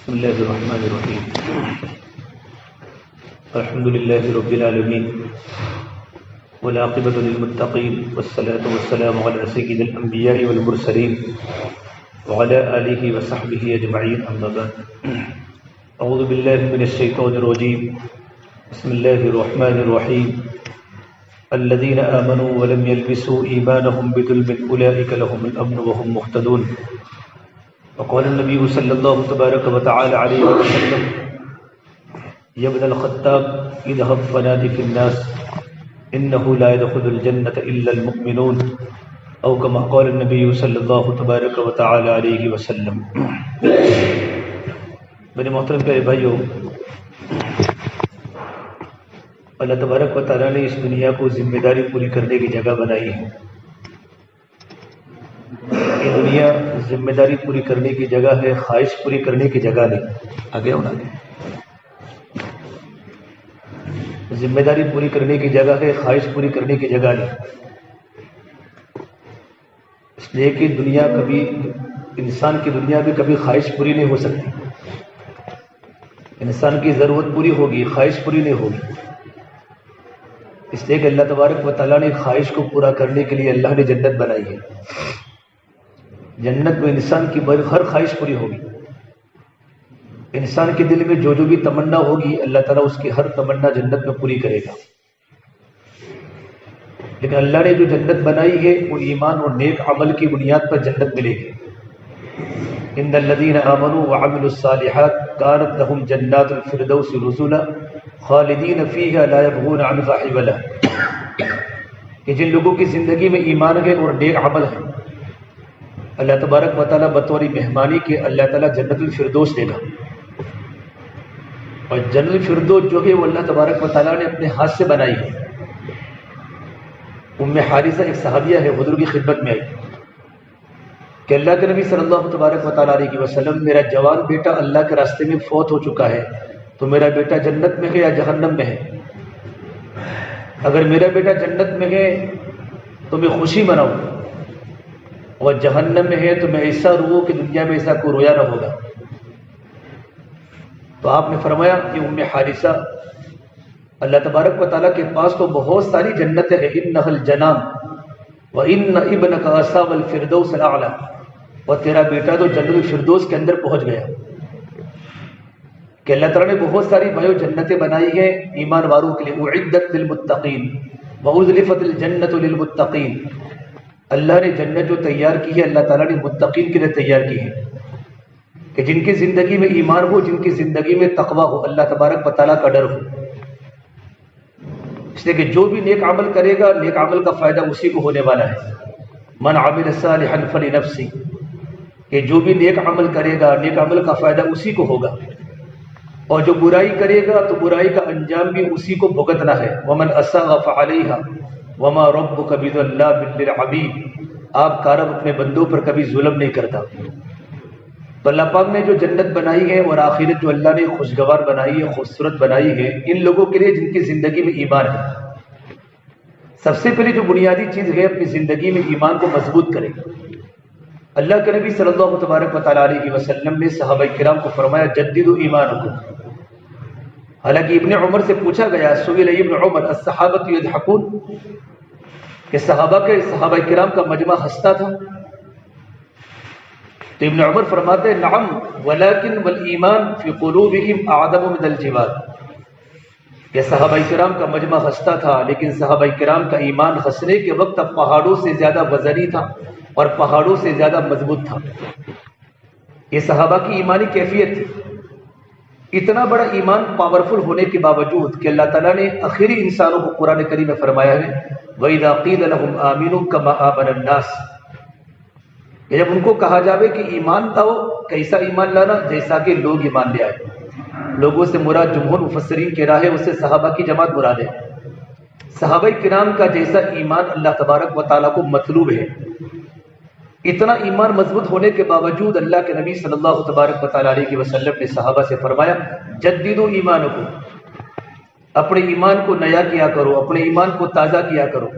بسم الله الرحمن الرحيم. الحمد لله رب العالمين والعاقبة للمتقين والصلاة والسلام على سيد الأنبياء والمرسلين وعلى آله وصحبه أجمعين، أما بعد. أعوذ بالله من الشيطان الرجيم. بسم الله الرحمن الرحيم. الذين آمنوا ولم يلبسوا إيمانهم بظلم أولئك لهم الأمن وهم مهتدون. وقال النبي صلى الله تبارك وتعالى عليه وسلم: يا ابن الخطاب اذهب فنادي في الناس إنه لا يدخل الجنة إلا المؤمنون، أو كما قال النبي صلی اللہ تبارک و تعالی علیہ وسلم. میرے محترم پیارے بھائیو، اللہ تبارک و تعالیٰ نے اس دنیا کو ذمہ داری پوری کرنے کی جگہ بنائی ہے. یہ دنیا ذمہ داری پوری کرنے کی جگہ ہے، خواہش پوری کرنے کی جگہ نہیں. آگے ہونا ذمہ داری پوری کرنے کی جگہ ہے، خواہش پوری کرنے کی جگہ نہیں. اس لیے کہ دنیا کبھی انسان کی دنیا میں کبھی خواہش پوری نہیں ہو سکتی. انسان کی ضرورت پوری ہوگی، خواہش پوری نہیں ہوگی. اس لیے کہ اللہ تبارک و تعالیٰ نے خواہش کو پورا کرنے کے لیے اللہ نے جنت بنائی ہے. جنت میں انسان کی ہر خواہش پوری ہوگی. انسان کے دل میں جو بھی تمنا ہوگی اللہ تعالیٰ اس کی ہر تمنا جنت میں پوری کرے گا. لیکن اللہ نے جو جنت بنائی ہے وہ ایمان اور نیک عمل کی بنیاد پر جنت ملے گی. ان الذين آمنوا وعملوا الصالحات كانت لهم جنات الفردوس نزلا خالدین فیہا لا یبغون عنہا حولا. کہ جن لوگوں کی زندگی میں ایمان ہے اور نیک عمل ہے، اللہ تبارک و تعالیٰ بطور مہمانی کے اللہ تعالیٰ جنت الفردوس دے گا. اور جنت الفردوس جو ہے وہ اللہ تبارک و تعالیٰ نے اپنے ہاتھ سے بنائی ہے. ام حارثہ ایک صحابیہ ہے، حضور کی خدمت میں آئی کہ اللہ کے نبی صلی اللہ تبارک و تعالیٰ علیہ وسلم، میرا جوان بیٹا اللہ کے راستے میں فوت ہو چکا ہے، تو میرا بیٹا جنت میں ہے یا جہنم میں ہے؟ اگر میرا بیٹا جنت میں ہے تو میں خوشی مناؤں، اور جہنم میں ہے تو میں ایسا رو کہ دنیا میں ایسا کوئی رویا نہ ہوگا. تو آپ نے فرمایا کہ ام حارثہ، اللہ تبارک و تعالیٰ کے پاس تو بہت ساری جنتیں ہیں، انھا الجنان وان ابنک اصاب الفردوس الاعلی، اور تیرا بیٹا تو جنت الفردوس کے اندر پہنچ گیا. کہ اللہ تعالیٰ نے بہت ساری بھائیو جنتیں بنائی ہیں ایمان والوں کے لیے. اعدت للمتقین وازلفت الجنت للمتقین. اللہ نے جنت جو تیار کی ہے اللہ تعالیٰ نے متقین کے لیے تیار کی ہے، کہ جن کی زندگی میں ایمان ہو، جن کی زندگی میں تقوی ہو، اللہ تبارک و تعالیٰ کا ڈر ہو. اس لیے کہ جو بھی نیک عمل کرے گا نیک عمل کا فائدہ اسی کو ہونے والا ہے. من عمل صالحا فلنفسہ، کہ جو بھی نیک عمل کرے گا نیک عمل کا فائدہ اسی کو ہوگا، اور جو برائی کرے گا تو برائی کا انجام بھی اسی کو بھگتنا ہے. ومن اساء فعلیہا وما ربک بظلام للعبید. آپ کا رب اپنے بندوں پر کبھی ظلم نہیں کرتا. تو اللہ پاک نے جو جنت بنائی ہے اور آخرت جو اللہ نے خوشگوار بنائی ہے، خوبصورت بنائی ہے، ان لوگوں کے لیے جن کی زندگی میں ایمان ہے. سب سے پہلے جو بنیادی چیز ہے اپنی زندگی میں ایمان کو مضبوط کرے. اللہ کے نبی صلی اللہ تبارک و تعالیٰ علیہ وسلم نے صحابہ کرام کو فرمایا جددوا ایمانکم. حالانکہ ابن عمر سے پوچھا گیا، سئل ابن عمر الصحابۃ یضحکون، کہ صحابہ کرام کا مجمع ہنستا تھا؟ تو ابن عمر فرماتے ہیں نعم ولکن والایمان فی قلوبہم اعظم من الجبال. کہ صحابہ کرام کا مجمع ہنستا تھا، لیکن صحابہ کرام کا ایمان ہنسنے کے وقت اب پہاڑوں سے زیادہ وزنی تھا اور پہاڑوں سے زیادہ مضبوط تھا. یہ صحابہ کی ایمانی کیفیت تھی. اتنا بڑا ایمان پاورفل ہونے کے باوجود کہ اللہ تعالیٰ نے آخری انسانوں کو قرآن کریم میں فرمایا ہے وَإِذَا قِيلَ لَهُمْ آمِنُوا كَمَا آمَنَ النَّاسِ. کہ جب ان کو کہا جاوے کہ ایمان لاؤ، کیسا ایمان لانا؟ جیسا کہ لوگ ایمان لے آئے. لوگوں سے مراد جمہور مفسرین کے راہ ہے، اس سے صحابہ کی جماعت مراد ہے. صحابہ کرام کا جیسا ایمان اللہ تبارک و تعالیٰ کو مطلوب ہے. اتنا ایمان مضبوط ہونے کے باوجود اللہ کے نبی صلی اللہ تبارک و تعالیٰ علیہ وسلم نے صحابہ سے فرمایا جددوا ایمانکم، اپنے ایمان کو نیا کیا کرو، اپنے ایمان کو تازہ کیا کرو.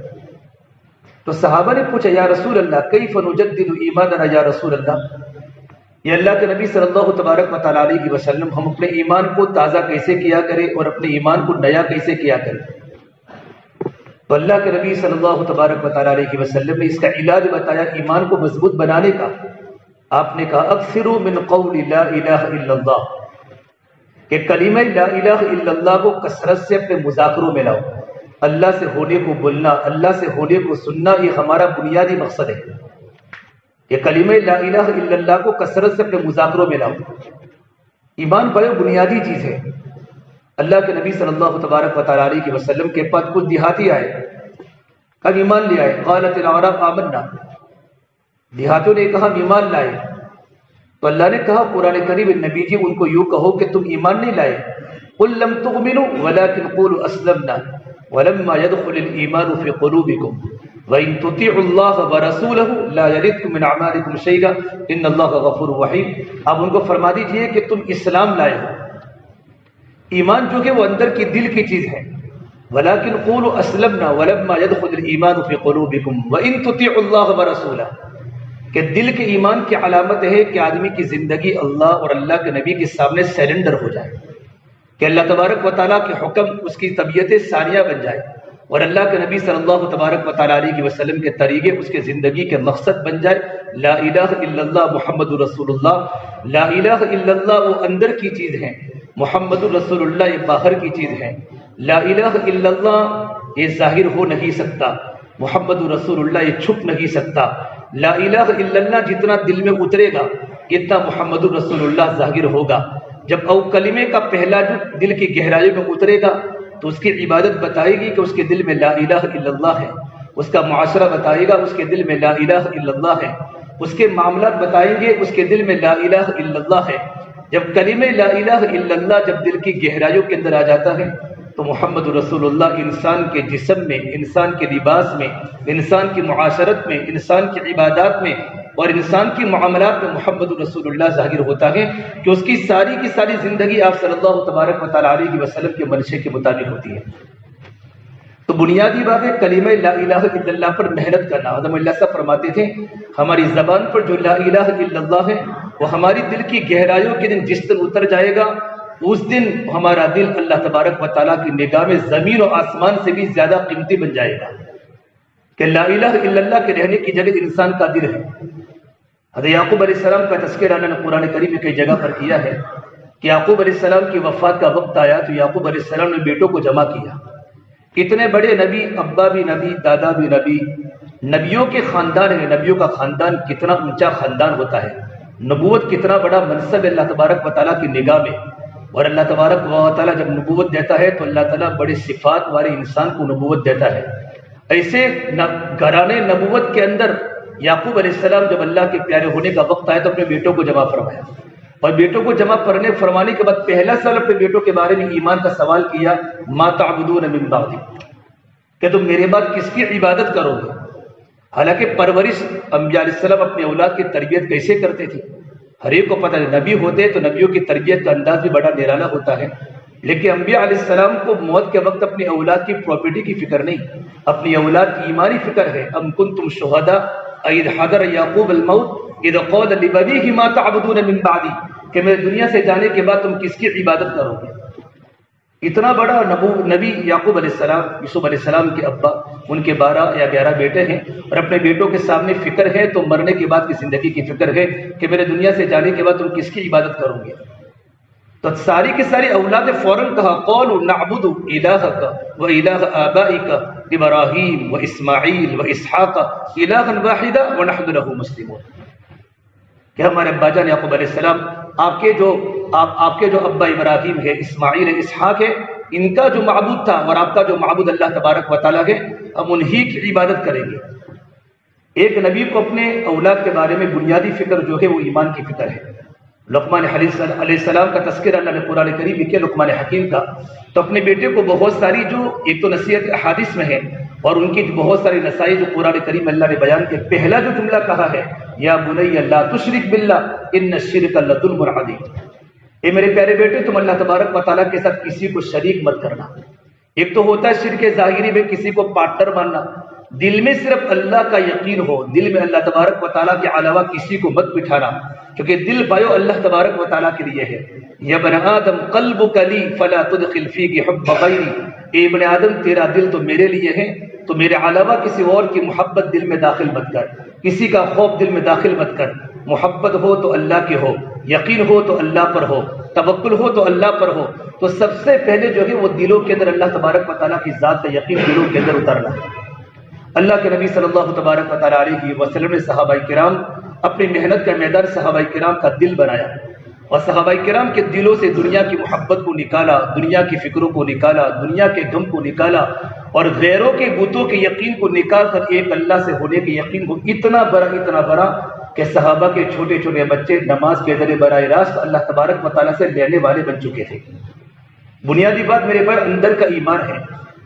تو صحابہ نے پوچھا یا رسول اللہ کیف نجدد ایماننا یا رسول اللہ، یہ اللہ کے نبی صلی اللہ تبارک و تعالیٰ علیہ وسلم ہم اپنے ایمان کو تازہ کیسے کیا کریں اور اپنے ایمان کو نیا کیسے کیا کریں؟ تو اللہ کے نبی صلی اللہ تبارک و تعالیٰ علیہ وسلم نے اس کا علاج بتایا ایمان کو مضبوط بنانے کا۔ آپ نے کہا اکثروا من قول لا الہ الا اللہ، کہ کلمہ لا الہ الا اللہ کو کثرت سے اپنے مذاکروں میں لاؤ۔ اللہ سے ہونے کو بولنا، اللہ سے ہونے کو سننا، یہ ہمارا بنیادی مقصد ہے کہ کلمہ لا الہ الا اللہ کو کثرت سے اپنے مذاکروں میں لاؤ۔ ایمان بڑے بنیادی چیز ہے۔ اللہ کے نبی صلی اللہ تبارک و تعالیٰ علیہ وسلم کے پاس کچھ دیہاتی آئے، اب ایمان لے آئے، قالت الاعراب آمنا، دیہاتوں نے کہا ہم ایمان لائے۔ تو اللہ نے کہا قرآن کریم نبی جی ان کو یوں کہو کہ تم ایمان نہیں لائے، قل لم تؤمنوا ولكن قولوا اسلمنا ولما يدخل الايمان في قلوبكم وان تطيعوا الله ورسوله لا يلدكم من اعمالكم شيئا ان الله غفور رحيم۔ اب ان کو فرما دیجئے کہ تم اسلام لائے ہو۔ ایمان جو کہ وہ اندر کی دل کی چیز ہے، ولیکن قولوا اسلمنا ولما يدخل الايمان في قلوبكم وان تطيعوا الله ورسوله، کہ دل کے ایمان کی علامت ہے کہ آدمی کی زندگی اللہ اور اللہ کے نبی کے سامنے سیرنڈر ہو جائے، کہ اللہ تبارک و تعالیٰ کے حکم اس کی طبیعت ثانیہ بن جائے، اور اللہ کے نبی صلی اللہ تبارک و تعالیٰ علیہ وسلم کے طریقے اس کے زندگی کے مقصد بن جائے۔ لا الہ الا اللہ محمد رسول اللہ، لا الہ الا اللہ وہ اندر کی چیز ہے، محمد رسول اللہ یہ باہر کی چیز ہے۔ لا الہ الا اللہ یہ ظاہر ہو نہیں سکتا، محمد رسول اللہ یہ چھپ نہیں سکتا۔ لا الہ الا اللہ جتنا دل میں اترے گا اتنا محمد رسول اللہ ظاہر ہوگا۔ جب او کلمے کا پہلا جو دل کی گہرائیوں میں اترے گا تو اس کی عبادت بتائے گی کہ اس کے دل میں لا الہ الا اللہ ہے، اس کا معاشرہ بتائے گا اس کے دل میں لا الہ الا اللہ ہے، اس کے معاملات بتائیں گے اس کے دل میں لا الہ الا اللہ ہے۔ جب کلمہ لا الہ الا اللہ جب دل کی گہرائیوں کے اندر آ جاتا ہے تو محمد رسول اللہ انسان کے جسم میں، انسان کے لباس میں، انسان کی معاشرت میں، انسان کی عبادات میں اور انسان کی معاملات میں محمد رسول اللہ ظاہر ہوتا ہے کہ اس کی ساری زندگی آپ صلی اللہ تبارک و تعالیٰ علیہ وسلم کے منشے کے مطابق ہوتی ہے۔ تو بنیادی بات ہے کلمہ لا الہ الا اللہ پر محنت کرنا۔ حضرت اللہ صاحب فرماتے تھے ہماری زبان پر جو لا الہ الا اللہ ہے وہ ہماری دل کی گہرائیوں کے دن جس دن اتر جائے گا اس دن ہمارا دل اللہ تبارک و تعالیٰ کی نگاہ میں زمین و آسمان سے بھی زیادہ قیمتی بن جائے گا، کہ لا الہ الا اللہ کے رہنے کی جگہ انسان کا دل ہے۔ حضرت یعقوب علیہ السلام کا تذکرہ اللہ نے قرآن کریم میں کئی جگہ پر کیا ہے کہ یعقوب علیہ السلام کی وفات کا وقت آیا تو یعقوب علیہ السلام نے بیٹوں کو جمع کیا۔ اتنے بڑے نبی، ابا بھی نبی، دادا بھی نبی، نبیوں کے خاندان ہے۔ نبیوں کا خاندان کتنا اونچا خاندان ہوتا ہے، نبوت کتنا بڑا منصب ہے اللہ تبارک و تعالیٰ کی نگاہ میں۔ اور اللہ تبارک و تعالیٰ جب نبوت دیتا ہے تو اللہ تعالیٰ بڑے صفات والے انسان کو نبوت دیتا ہے۔ ایسے گھرانے نبوت کے اندر یعقوب علیہ السلام جب اللہ کے پیارے ہونے کا وقت آیا تو اپنے بیٹوں کو جمع فرمایا، اور بیٹوں کو جمع فرمانے کے بعد پہلا سال اپنے بیٹوں کے بارے میں ایمان کا سوال کیا، ما تعبدون من بعدی، کہ تم میرے بعد کس کی عبادت کرو گے؟ حالانکہ پرورش انبیاء علیہ السلام اپنے اولاد کی تربیت کیسے کرتے تھے ہر ایک کو پتہ ہے، نبی ہوتے تو نبیوں کی تربیت کا انداز بھی بڑا نرالا ہوتا ہے، لیکن انبیاء علیہ السلام کو موت کے وقت اپنی اولاد کی پراپرٹی کی فکر نہیں، اپنی اولاد کی ایمانی فکر ہے۔ ام کنتم شہداء اذ حضر یعقوب الموت اذ قال لبنیہ ما تعبدون من بعدی، کہ میرے دنیا سے جانے کے بعد تم کس کی عبادت کرو گے؟ اتنا بڑا نبی یعقوب علیہ السلام، یوسف علیہ السلام کے ابا، ان کے 12 یا 11 بیٹے ہیں، اور اپنے بیٹوں کے سامنے فکر ہے تو مرنے کے بعد کی زندگی کی فکر ہے کہ میرے دنیا سے جانے کے بعد تم کس کی عبادت کرو گے؟ تو ساری کی ساری اولاد فوراً کہا قولوا نعبد الہک و الہ آبائک ابراہیم و اسماعیل و اسحاق الہا واحدا ونحن له مسلمون، کہ ہمارے ابا جان یعقوب علیہ السلام آپ کے جو ابا ابراہیم ہے، اسماعیل ہے، اسحاق ہے، ان کا جو معبود تھا اور آپ کا جو معبود اللہ تبارک و تعالیٰ ہے، ہم انہی کی عبادت کریں گے۔ ایک نبی کو اپنے اولاد کے بارے میں بنیادی فکر جو ہے وہ ایمان کی فکر ہے۔ لقمان علیہ السلام کا تذکرہ اللہ نے قرآن کریم میں کیا، لقمان حکیم کا، تو اپنے بیٹے کو بہت ساری جو ایک تو نصیحت احادیث میں ہے اور ان کی بہت ساری نصائح جو قرآن کریم اللہ نے بیان کے پہلا جو جملہ کہا ہے یا بنی لا تشرک باللہ ان الشرک لظلم عظیم، اے میرے پیارے بیٹے تم اللہ تبارک و تعالیٰ کے ساتھ کسی کو شریک مت کرنا۔ ایک تو ہوتا ہے شرک ظاہری میں کسی کو پارٹنر ماننا، دل میں صرف اللہ کا یقین ہو، دل میں اللہ تبارک و تعالیٰ کے علاوہ کسی کو مت بٹھانا، کیونکہ دل بایو اللہ تبارک و تعالیٰ کے لیے ہے۔ یا ابن آدم قلبک لی فلا تدخل فیہ حب غیری، اے ابن آدم تیرا دل تو میرے لیے ہے، تو میرے علاوہ کسی اور کی محبت دل میں داخل مت کر، کسی کا خوف دل میں داخل مت کر۔ محبت ہو تو اللہ کی ہو، یقین ہو تو اللہ پر ہو، توکل ہو تو اللہ پر ہو۔ تو سب سے پہلے جو ہے وہ دلوں کے اندر اللہ تبارک و تعالیٰ کی ذات کا یقین دلوں کے اندر اترنا ہے۔ اللہ کے نبی صلی اللہ تبارک و تعالیٰ علیہ وسلم نے صحابہ کرام اپنی محنت کا میدان صحابہ کرام کا دل بنایا، اور صحابہ کرام کے دلوں سے دنیا کی محبت کو نکالا، دنیا کی فکروں کو نکالا، دنیا کے غم کو نکالا، اور غیروں کے بتوں کے یقین کو نکال کر ایک اللہ سے ہونے کے یقین کو اتنا بڑا کہ صحابہ کے چھوٹے چھوٹے بچے نماز کے ذریعے براہ راست اللہ تبارک و تعالیٰ سے لینے والے بن چکے تھے۔ بنیادی بات میرے بھائی اندر کا ایمان ہے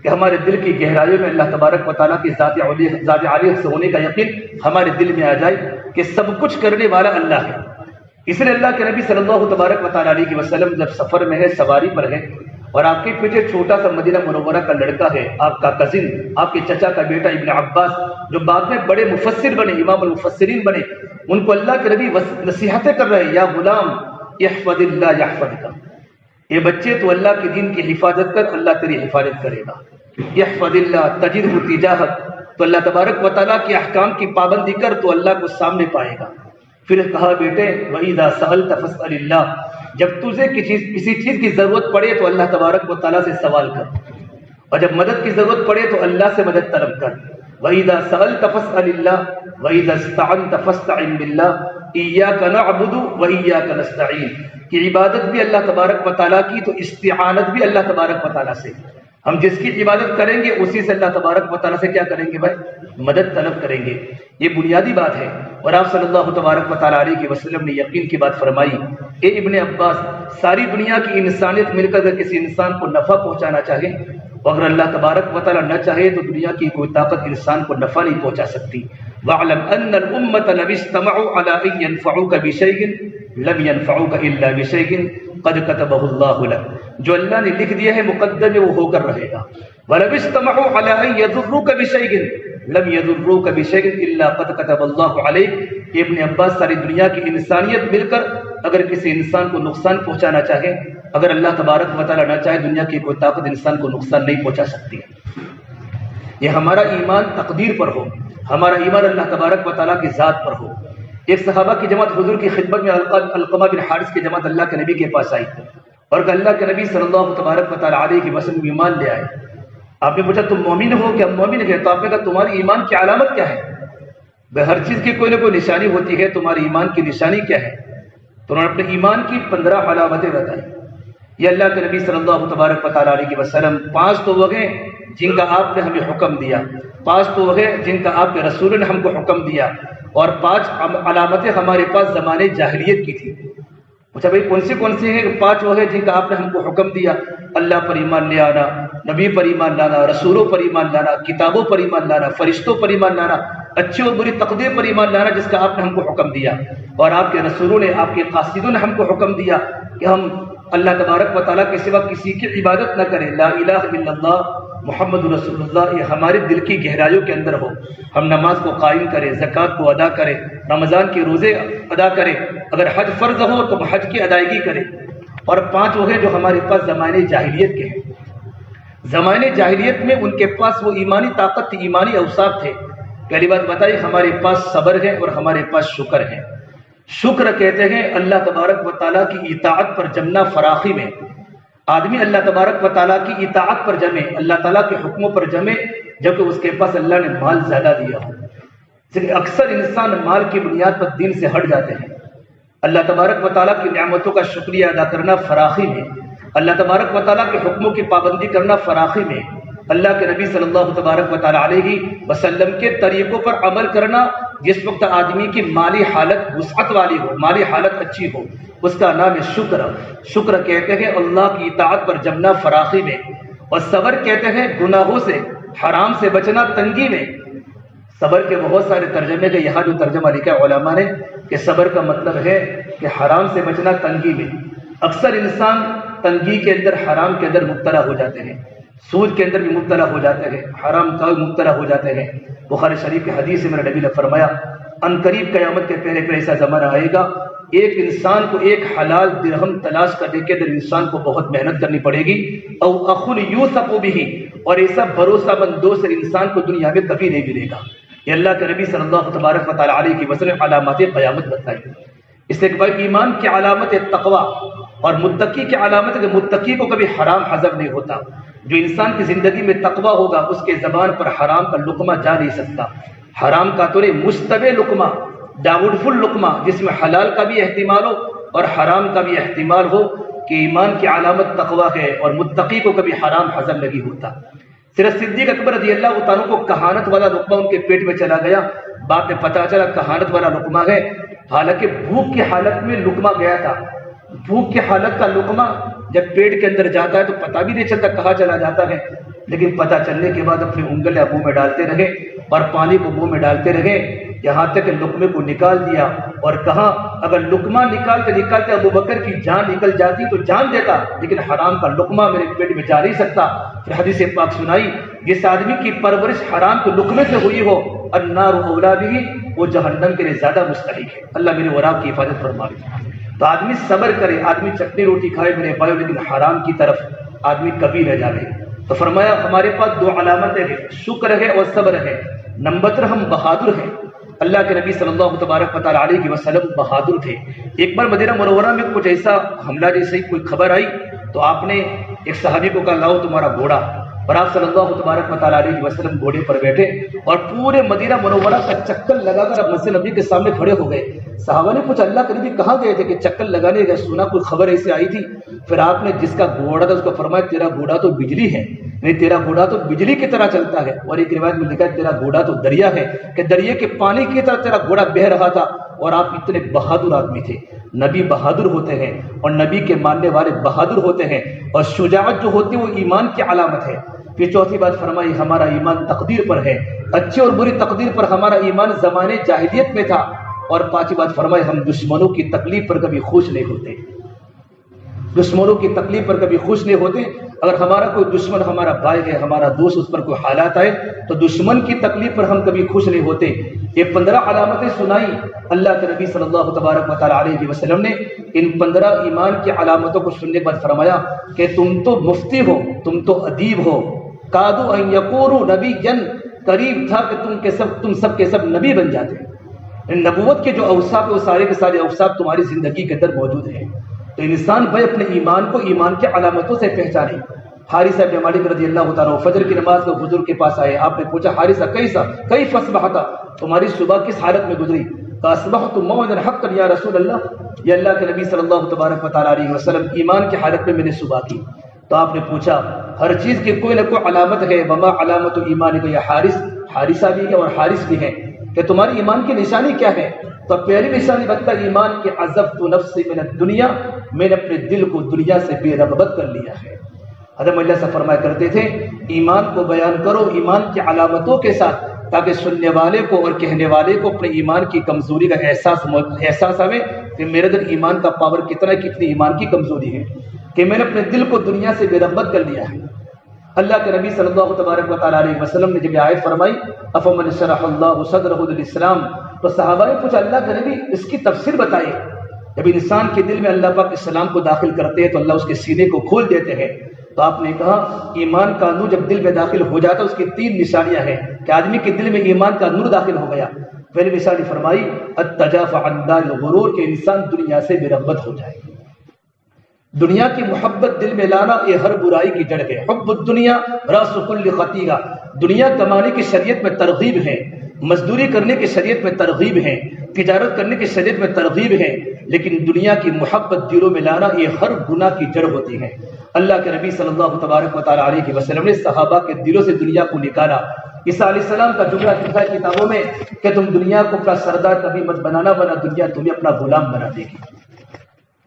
کہ ہمارے دل کی گہرائیوں میں اللہ تبارک و تعالیٰ کی ذات عالیہ سے ہونے کا یقین ہمارے دل میں آ جائے کہ سب کچھ کرنے والا اللہ ہے۔ اس لیے اللہ کے نبی صلی اللہ تبارک و تعالیٰ علیہ وسلم جب سفر میں ہے، سواری پر ہے، اور آپ کے پیچھے چھوٹا سا مدینہ منورہ کا لڑکا ہے، آپ کا کزن، آپ کے چچا کا بیٹا ابن عباس، جو بعد میں بڑے مفسر بنے، امام المفسرین بنے، ان کو اللہ کے نبی نصیحتیں کر رہے ہیں، یا غلام احفظ اللہ یحفظک، یہ بچے تو اللہ کے دین کی حفاظت کر، اللہ تیری حفاظت کرے گا۔ احفظ اللہ تجدہ تجاہک، تو اللہ تبارک و تعالیٰ کے احکام کی پابندی کر تو اللہ کو سامنے پائے گا۔ پھر کہا بیٹے وَإِذَا سَأَلْتَ فَاسْأَلِ اللَّهَ، جب تجھے کسی چیز کی ضرورت پڑے تو اللہ تبارک و تعالیٰ سے سوال کر، اور جب مدد کی ضرورت پڑے تو اللہ سے مدد طلب کر۔ وَإِذَا سَأَلْتَ فَاسْأَلِ اللَّهَ وَإِذَا اسْتَعَنْتَ فَاسْتَعِنْ بِاللَّهِ إِيَّاكَ نَعْبُدُ وَإِيَّاكَ نَسْتَعِينُ، کہ عبادت بھی اللہ تبارک و تعالیٰ کی تو استعانت بھی اللہ تبارک و تعالیٰ سے۔ ہم جس کی عبادت کریں گے اسی سے اللہ تبارک و تعالیٰ سے کیا کریں گے بھائی؟ مدد طلب کریں گے۔ یہ بنیادی بات ہے، اور آپ صلی اللہ تبارک و تعالیٰ علیہ وسلم نے یقین کی بات فرمائی۔ اے ابن عباس، ساری دنیا کی انسانیت مل کر اگر کسی انسان کو نفع پہنچانا چاہے، اور اگر اللہ تبارک و تعالیٰ نہ چاہے تو دنیا کی کوئی طاقت انسان کو نفع نہیں پہنچا سکتی۔ وَاعْلَمْ أَنَّ الْأُمَّةَ لَوِ اجْتَمَعُوا عَلَىٰ أَن يَنفَعُوكَ بِشَيْءٍ لَمْ يَنفَعُوكَ إِلَّا بِشَيْءٍ قَدْ كَتَبَهُ اللَّهُ لَكَ، جو اللہ نے لکھ دیا ہے مقدر میں وہ ہو کر رہے گا۔ وَلَوِ اجْتَمَعُوا عَلَىٰ أَن يَضُرُّوكَ بِشَيْءٍ لَمْ يَضُرُّوكَ بِشَيْءٍ إِلَّا قَدْ كَتَبَ اللَّهُ عَلَيْكَ۔ ابن عباس، ساری دنیا کی انسانیت مل کر اگر کسی انسان کو نقصان پہنچانا چاہے، اگر اللہ تبارک و تعالیٰ نہ چاہے، دنیا کی کوئی طاقت انسان کو نقصان نہیں پہنچا سکتی۔ یہ ہمارا ایمان تقدیر پر ہو، ہمارا ایمان اللہ تبارک و تعالیٰ کی ذات پر ہو۔ ایک صحابہ کی جماعت حضور کی خدمت میں علقمہ بن حارث کی جماعت اللہ کے نبی کے پاس آئی، اور کہ اللہ کے نبی صلی اللہ تبارک و تعالیٰ علیہ وسلم ایمان لے آئے۔ آپ نے پوچھا تم مومن ہو کہ ہم مومن ہیں؟ تو آپ نے کہا تمہاری ایمان کی علامت کیا ہے؟ ہر چیز کی کوئی نہ کوئی نشانی ہوتی ہے، تمہاری ایمان کی نشانی کیا ہے؟ تو انہوں نے اپنے ایمان کی 15 علامتیں بتائی۔ یہ اللہ کے نبی صلی اللہ تبارک و تعالیٰ علیہ وسلم، 5 تو وہ ہیں جن کا آپ نے ہمیں حکم دیا، 5 تو وہ ہیں جن کا آپ کے رسول نے ہم کو حکم دیا، اور 5 علامتیں ہمارے پاس زمانے جاہلیت کی تھی۔ اچھا بھائی کون سی ہیں؟ 5 وہ ہیں جن کا آپ نے ہم کو حکم دیا، اللہ پر ایمان لے آنا، نبی پر ایمان لانا، رسولوں پر ایمان لانا، کتابوں پر ایمان لانا، فرشتوں پر ایمان لانا، اچھی اور بری تقدیر پر ایمان لانا جس کا آپ نے ہم کو حکم دیا، اور آپ کے رسولوں نے، آپ کے قاصدوں نے ہم کو حکم دیا کہ ہم اللہ تبارک و تعالیٰ کے سوا کسی کی عبادت نہ کریں، لا الہ الا اللہ محمد رسول اللہ، یہ ہمارے دل کی گہرائیوں کے اندر ہو۔ ہم نماز کو قائم کریں، زکوٰۃ کو ادا کریں، رمضان کے روزے ادا کریں، اگر حج فرض ہو تو حج کی ادائیگی کریں۔ اور 5 وہ ہیں جو ہمارے پاس زمانے جاہلیت کے ہیں۔ زمانے جاہلیت میں ان کے پاس وہ ایمانی طاقت تھی، ایمانی اوصاف تھے۔ پہلی بات بتائی، ہمارے پاس صبر ہے اور ہمارے پاس شکر ہے۔ شکر کہتے ہیں اللہ تبارک و تعالیٰ کی اطاعت پر جمنا فراخی میں۔ آدمی اللہ تبارک و تعالیٰ کی اطاعت پر جمے، اللہ تعالیٰ کے حکموں پر جمے جبکہ اس کے پاس اللہ نے مال زیادہ دیا ہو۔ لیکن اکثر انسان مال کی بنیاد پر دین سے ہٹ جاتے ہیں۔ اللہ تبارک و تعالیٰ کی نعمتوں کا شکریہ ادا کرنا فراخی میں، اللہ تبارک و تعالیٰ کے حکموں کی پابندی کرنا فراخی میں، اللہ کے نبی صلی اللہ تبارک و تعالیٰ علیہ وسلم کے طریقوں پر عمل کرنا، جس وقت آدمی کی مالی حالت وسعت والی ہو، مالی حالت اچھی ہو، اس کا نام ہے شکر۔ شکر کہتے ہیں اللہ کی اطاعت پر جمنا فراخی میں، اور صبر کہتے ہیں گناہوں سے، حرام سے بچنا تنگی میں۔ صبر کے بہت سارے ترجمے کے، یہاں جو ترجمہ لکھا ہے علماء نے کہ صبر کا مطلب ہے کہ حرام سے بچنا تنگی میں۔ اکثر انسان تنگی کے اندر، حرام کے اندر مبتلا ہو جاتے ہیں۔ سود کے اندر بھی مبتلا ہو جاتے ہیں، حرام کا بھی مبتلا ہو جاتے ہیں۔ بخاری شریف کی حدیث سے میرے نبی نے فرمایا ان قریب قیامت کے پہلے ایسا زمانہ آئے گا، ایک انسان کو ایک حلال درہم تلاش کرنے کے اندر انسان کو بہت محنت کرنی پڑے گی، او اخن یوثق بہ، اور ایسا بھروسہ مند دوست انسان کو دنیا میں کبھی نہیں ملے گا۔ یہ اللہ کے نبی صلی اللہ تبارک و تعالیٰ علیہ کی وسلم علامات قیامت بتائی۔ اس لیے کہ بھائی ایمان کی علامت تقوی اور متقی کی علامت ہے کہ متقی کو کبھی حرام ہضم نہیں ہوتا۔ جو انسان کی زندگی میں تقوی ہوگا اس کے زبان پر حرام کا لقمہ جا نہیں سکتا۔ حرام کا تو نہیں، مشتبہ لقمہ، ڈاؤٹ فل لقمہ، جس میں حلال کا بھی احتمال ہو اور حرام کا بھی احتمال ہو، کہ ایمان کی علامت تقوی ہے، اور متقی کو کبھی حرام ہضم نہیں ہوتا۔ صرف صدیق اکبر رضی اللہ عنہ کو کہانت والا لقمہ ان کے پیٹ میں چلا گیا، بعد میں پتہ چلا کہانت والا لقمہ ہے، حالانکہ بھوک کی حالت میں لقمہ گیا تھا۔ بھوک کی حالت کا لقمہ جب پیٹ کے اندر جاتا ہے تو پتہ بھی نہیں چلتا کہاں چلا جاتا ہے، لیکن پتہ چلنے کے بعد اپنی انگلیاں منہ میں ڈالتے رہے اور پانی کو منہ میں ڈالتے رہے، یہاں تک کہ لقمے کو نکال دیا، اور کہا اگر لقمہ نکالتے نکالتے ابو بکر کی جان نکل جاتی تو جان دیتا، لیکن حرام کا لقمہ میرے پیٹ میں جا نہیں سکتا۔ پھر حدیث پاک سنائی، جس آدمی کی پرورش حرام کے لقمے سے ہوئی ہو، النار اولی بہ، وہ جہنم کے لیے زیادہ مستحق ہے۔ اللہ میرے اور آپ کی حفاظت فرمائے۔ تو آدمی صبر کرے، آدمی چٹنی روٹی کھائے میرے بھائیو، لیکن حرام کی طرف آدمی کبھی نہ جائے۔ تو فرمایا ہمارے پاس دو علامتیں ہیں، شکر ہے اور صبر ہے۔ نمبر ہم بہادر ہیں۔ اللہ کے نبی صلی اللہ تبارک و تعالیٰ علیہ وسلم بہادر تھے۔ ایک بار مدینہ منورہ میں کچھ ایسا حملہ جیسی کوئی خبر آئی تو آپ نے ایک صحابی کو کہا لاؤ تمہارا گھوڑا، اور آپ صلی اللہ تبارک و تعالیٰ علیہ وسلم گھوڑے پر بیٹھے اور پورے مدینہ منورہ کا چکر لگا کر اب مسجد نبی کے سامنے کھڑے ہو گئے۔ صحابہ نے پوچھا اللہ کے نبی کہاں گئے تھے؟ کہ چکر لگانے گئے، سنا کوئی خبر ایسے آئی تھی۔ پھر آپ نے جس کا گھوڑا تھا اس کو فرمایا تیرا گھوڑا تو بجلی ہے، نہیں تیرا گھوڑا تو بجلی کی طرح چلتا ہے، اور ایک روایت میں لکھا ہے تیرا گھوڑا تو دریا ہے، کہ دریا کے پانی کی طرح تیرا گھوڑا بہہ رہا تھا، اور آپ اتنے بہادر آدمی تھے۔ نبی بہادر ہوتے ہیں اور نبی کے ماننے والے بہادر ہوتے ہیں، اور شجاعت جو ہوتی ہے وہ ایمان کی علامت ہے۔ پھر چوتھی بات فرمائی ہمارا ایمان تقدیر پر ہے، اچھی اور بری تقدیر پر ہمارا ایمان زمانے جاہلیت میں تھا۔ اور پانچویں بات فرمائی ہم دشمنوں کی تکلیف پر کبھی خوش نہیں ہوتے، دشمنوں کی تکلیف پر کبھی خوش نہیں ہوتے۔ اگر ہمارا کوئی دشمن ہمارا بھائی ہے، ہمارا دوست، اس پر کوئی حالات آئے تو دشمن کی تکلیف پر ہم کبھی خوش نہیں ہوتے۔ یہ 15 علامتیں سنائی اللہ کے نبی صلی اللہ تبارک و تعالیٰ علیہ وسلم نے۔ ان 15 ایمان کی علامتوں کو سننے کے بعد فرمایا کہ تم تو مفتی ہو، تم تو ادیب ہو، کادو ان یکونوا نبیا، قریب تھا کہ تم سب کے سب نبی بن جاتے۔ نبوت کے جو اوصاف وہ سارے کے سارے اوصاف تمہاری زندگی کے اندر موجود ہیں۔ تو انسان بھائی اپنے ایمان کو ایمان کی علامتوں سے پہچانے۔ حارثہ بن مالک رضی اللہ تعالیٰ فجر کی نماز کو بزرگ کے پاس آئے، آپ نے پوچھا حارثہ کیف اصبحت، تمہاری صبح کس حالت میں گزری؟ کہ اصبحت موعدا حقا یا رسول اللہ، یہ اللہ کے نبی صلی اللہ تبارک و تعالیٰ علیہ وسلم ایمان کی حالت میں میں نے صبح کی۔ تو آپ نے پوچھا ہر چیز کی کوئی نہ کوئی علامت ہے، وما علامت ایمان کا، یہ حارثہ بھی ہے اور حارث بھی ہے، کہ تمہاری ایمان کی نشانی کیا ہے؟ تو پہلی نشانی بتتا ایمان کی عزبت نفسی من الدنیا، میں نے اپنے دل کو دنیا سے بے رغبت کر لیا ہے۔ حضرت اللہ سے فرمایا کرتے تھے ایمان کو بیان کرو ایمان کی علامتوں کے ساتھ، تاکہ سننے والے کو اور کہنے والے کو اپنے ایمان کی کمزوری کا احساس آئے کہ میرے دل ایمان کا پاور کتنا ہے، کتنی ایمان کی کمزوری ہے، کہ میں نے اپنے دل کو دنیا سے بے رغبت کر لیا ہے۔ اللہ کے نبی صلی اللہ تبارک و تعالیٰ علیہ وسلم نے جب یہ آیت فرمائی افمن شرح اللہ صدرہ للاسلام، تو صحابہ نے پوچھا اللہ کے نبی اس کی تفسیر بتائیے۔ جب انسان کے دل میں اللہ پاک اسلام کو داخل کرتے ہیں تو اللہ اس کے سینے کو کھول دیتے ہیں۔ تو آپ نے کہا ایمان کا نور جب دل میں داخل ہو جاتا ہے اس کی 3 نشانیاں ہیں کہ آدمی کے دل میں ایمان کا نور داخل ہو گیا۔ پہلی نشانی فرمائی التجافی عن دار الغرور، کہ انسان دنیا سے بے رغبت ہو جائے۔ دنیا کی محبت دل میں لانا یہ ہر برائی کی جڑ ہے۔ حب الدنیا راس کل خطیئہ، دنیا کمانے کی شریعت میں ترغیب ہے، مزدوری کرنے کی شریعت میں ترغیب ہے، تجارت کرنے کی شریعت میں ترغیب ہے، لیکن دنیا کی محبت دلوں میں لانا یہ ہر گناہ کی جڑ ہوتی ہے۔ اللہ کے نبی صلی اللہ تبارک و تعالیٰ علیہ وسلم نے صحابہ کے دلوں سے دنیا کو نکالا۔ عیسیٰ علیہ السلام کا جملہ لکھا ہے کتابوں میں کہ تم دنیا کو اپنا سردار کبھی مت بنانا، ورنہ دنیا تمہیں اپنا غلام بنا دے گی۔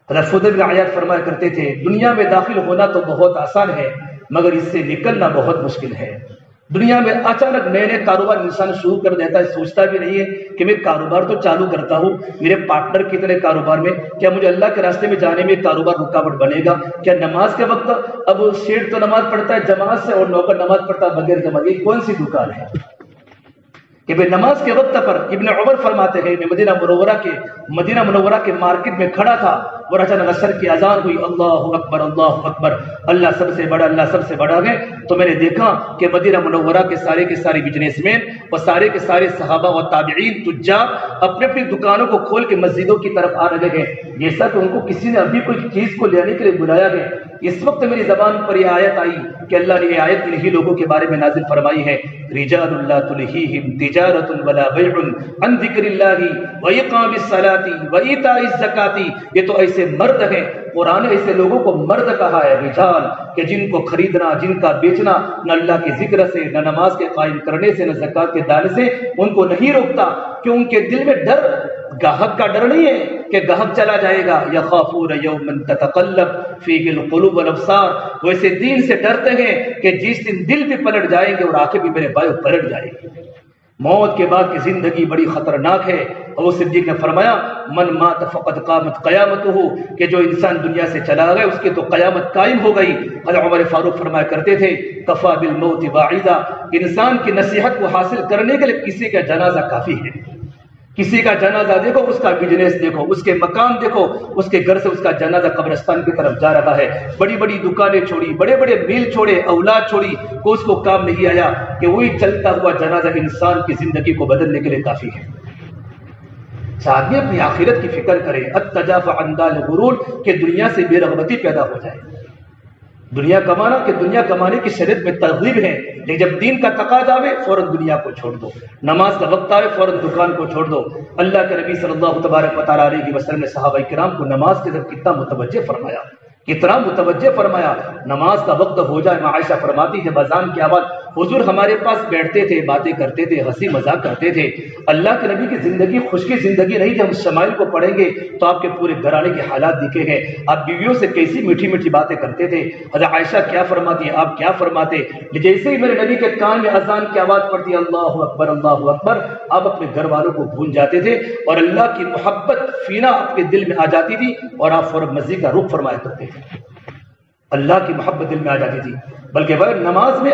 حضرت فضیل بن عیاض فرمایا کرتے تھے دنیا میں داخل ہونا تو بہت آسان ہے، مگر اس سے نکلنا بہت مشکل ہے۔ دنیا میں اچانک نئے نئے کاروبار انسان شروع کر دیتا ہے، سوچتا بھی نہیں ہے کہ میں کاروبار تو چالو کرتا ہوں، میرے پارٹنر کتنے کاروبار میں، کیا مجھے اللہ کے راستے میں جانے میں کاروبار رکاوٹ بنے گا؟ کیا نماز کے وقت اب سیٹ تو نماز پڑھتا ہے جماعت سے اور نوکر نماز پڑھتا ہے بغیر جماعت، یہ کون سی دکان ہے کہ بھائی نماز کے وقت پر؟ ابن عمر فرماتے ہیں میں مدینہ منورہ کے مارکیٹ میں کھڑا تھا اور اچانک عصر کی اذان ہوئی، اللہ اکبر اللہ اکبر، اللہ سب سے بڑا، اللہ سب سے بڑا ہے، تو میں نے دیکھا کہ مدینہ منورہ کے سارے بزنس مین اور سارے صحابہ و تابعین تجار اپنے اپنی دکانوں کو کھول کے مسجدوں کی طرف آ رہے ہیں، جیسا کہ ان کو کسی نے ابھی کوئی چیز کو لینے کے لیے بلایا گیا۔ اس وقت میری زبان پر یہ آیت آئی کہ اللہ نے یہ آیت انہی لوگوں کے بارے میں نازل فرمائی ہے، رجال لا تلہیہم تجارۃ ولا بیع عن ذکر اللہ واقام الصلاۃ وایتاء الزکاۃ، یہ تو ایسے مرد ہیں، قرآن نے ایسے لوگوں کو مرد کہا ہے، رجال، کہ جن کو خریدنا، جن کا بیچنا نہ اللہ کے ذکر سے، نہ نماز کے قائم کرنے سے، نہ زکوٰۃ کے دانے سے ان کو نہیں روکتا، کہ ان کے دل میں ڈر، گاہک کا ڈر نہیں ہے کہ گاہک چلا جائے گا، یخافون یوما تتقلب فیہ القلوب والابصار، وہ ایسے دین سے ڈرتے ہیں کہ جس دن دل بھی پلٹ جائیں گے اور آنکھیں بھی میرے بھائیو پلٹ جائیں گی۔ موت کے بعد کی زندگی بڑی خطرناک ہے، ابو صدیق نے فرمایا من مات فقد قامت قیامتہ، کہ جو انسان دنیا سے چلا گیا اس کی تو قیامت قائم ہو گئی۔ حضرت عمر فاروق فرمایا کرتے تھے کفا بالموت واعظا، انسان کی نصیحت کو حاصل کرنے کے لیے کسی کا جنازہ کافی ہے۔ کسی کا جنازہ دیکھو، اس کا بزنس دیکھو، اس کے مکان دیکھو، اس کے گھر سے اس کا جنازہ قبرستان کی طرف جا رہا ہے، بڑی بڑی دکانیں چھوڑی، بڑے بڑے میل چھوڑے، اولاد چھوڑی، کو اس کو کام نہیں آیا کہ وہی چلتا ہوا جنازہ انسان کی زندگی کو بدلنے کے لیے کافی ہے۔ آدمی اپنی آخرت کی فکر کرے، التجافى عن دار الغرور، کہ دنیا سے بے رغبتی پیدا ہو جائے۔ دنیا کمانا کہ دنیا کمانے کی شریعت میں ترغیب ہے، لیکن جب دین کا تقاضا آئے فوراً دنیا کو چھوڑ دو، نماز کا وقت آئے فوراً دکان کو چھوڑ دو۔ اللہ کے نبی صلی اللہ تبارک و تعالیٰ علیہ وسلم نے صحابہ کرام کو نماز کی طرف کتنا متوجہ فرمایا، کتنا متوجہ فرمایا۔ نماز کا وقت ہو جائے، عائشہ فرماتی جب اذان کی آواز، حضور ہمارے پاس بیٹھتے تھے، باتیں کرتے تھے، ہنسی مذاق کرتے تھے۔ اللہ کے نبی کی زندگی خوش کی زندگی نہیں، جب ہم شمائل کو پڑھیں گے تو آپ کے پورے گھرانے کے حالات دکھیں گے، آپ بیویوں سے کیسی میٹھی میٹھی باتیں کرتے تھے۔ حضرت عائشہ کیا فرماتی ہیں، آپ کیا فرماتے؟ جیسے ہی میرے نبی کے کان میں اذان کی آواز پڑتی اللہ اکبر اللہ اکبر، آپ اپنے گھر والوں کو بھول جاتے تھے اور اللہ کی محبت فینا اپنے دل میں آ جاتی تھی اور آپ فوراً مسجد کا رخ فرمایا کرتے تھے، اللہ کی محبت دل میں آ جاتی تھی۔ بلکہ وہ نماز میں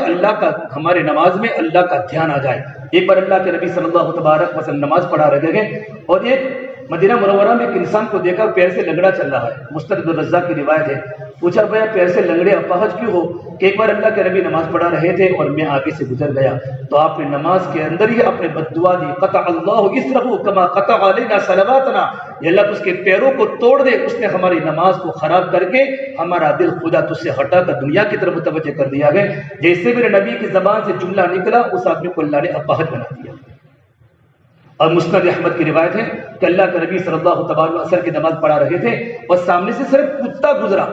ہمارے نماز میں اللہ کا دھیان آ جائے۔ ایک بار اللہ کے نبی صلی اللہ تبارک وسلم نماز پڑھا رہے تھے اور ایک مدینہ منورہ میں ایک انسان کو دیکھا پیر سے لنگڑا چل رہا ہے، مستند الرزاق کی روایت ہے۔ پوچھا بھیا پیر سے لنگڑے اپاہج کیوں ہو؟ کہ ایک بار اللہ کے نبی نماز پڑھا رہے تھے اور میں آگے سے گزر گیا تو آپ نے نماز کے اندر ہی اپنے بد دعا دی، قطع اللہ اسرہ کما قطع علینا صلواتنا، یا اللہ اس کے پیروں کو توڑ دے، اس نے ہماری نماز کو خراب کر کے ہمارا دل خدا تجھ سے ہٹا کر دنیا کی طرف متوجہ کر دیا گیا۔ جیسے میرے نبی کی زبان سے جملہ نکلا اس آدمی کو اللہ نے اپاہج بنا دیا۔ اور مسند احمد کی روایت ہے کہ اللہ کے نبی صلی اللہ تبارک وسلم کی نماز پڑھا رہے تھے اور سامنے سے صرف کتا گزرا۔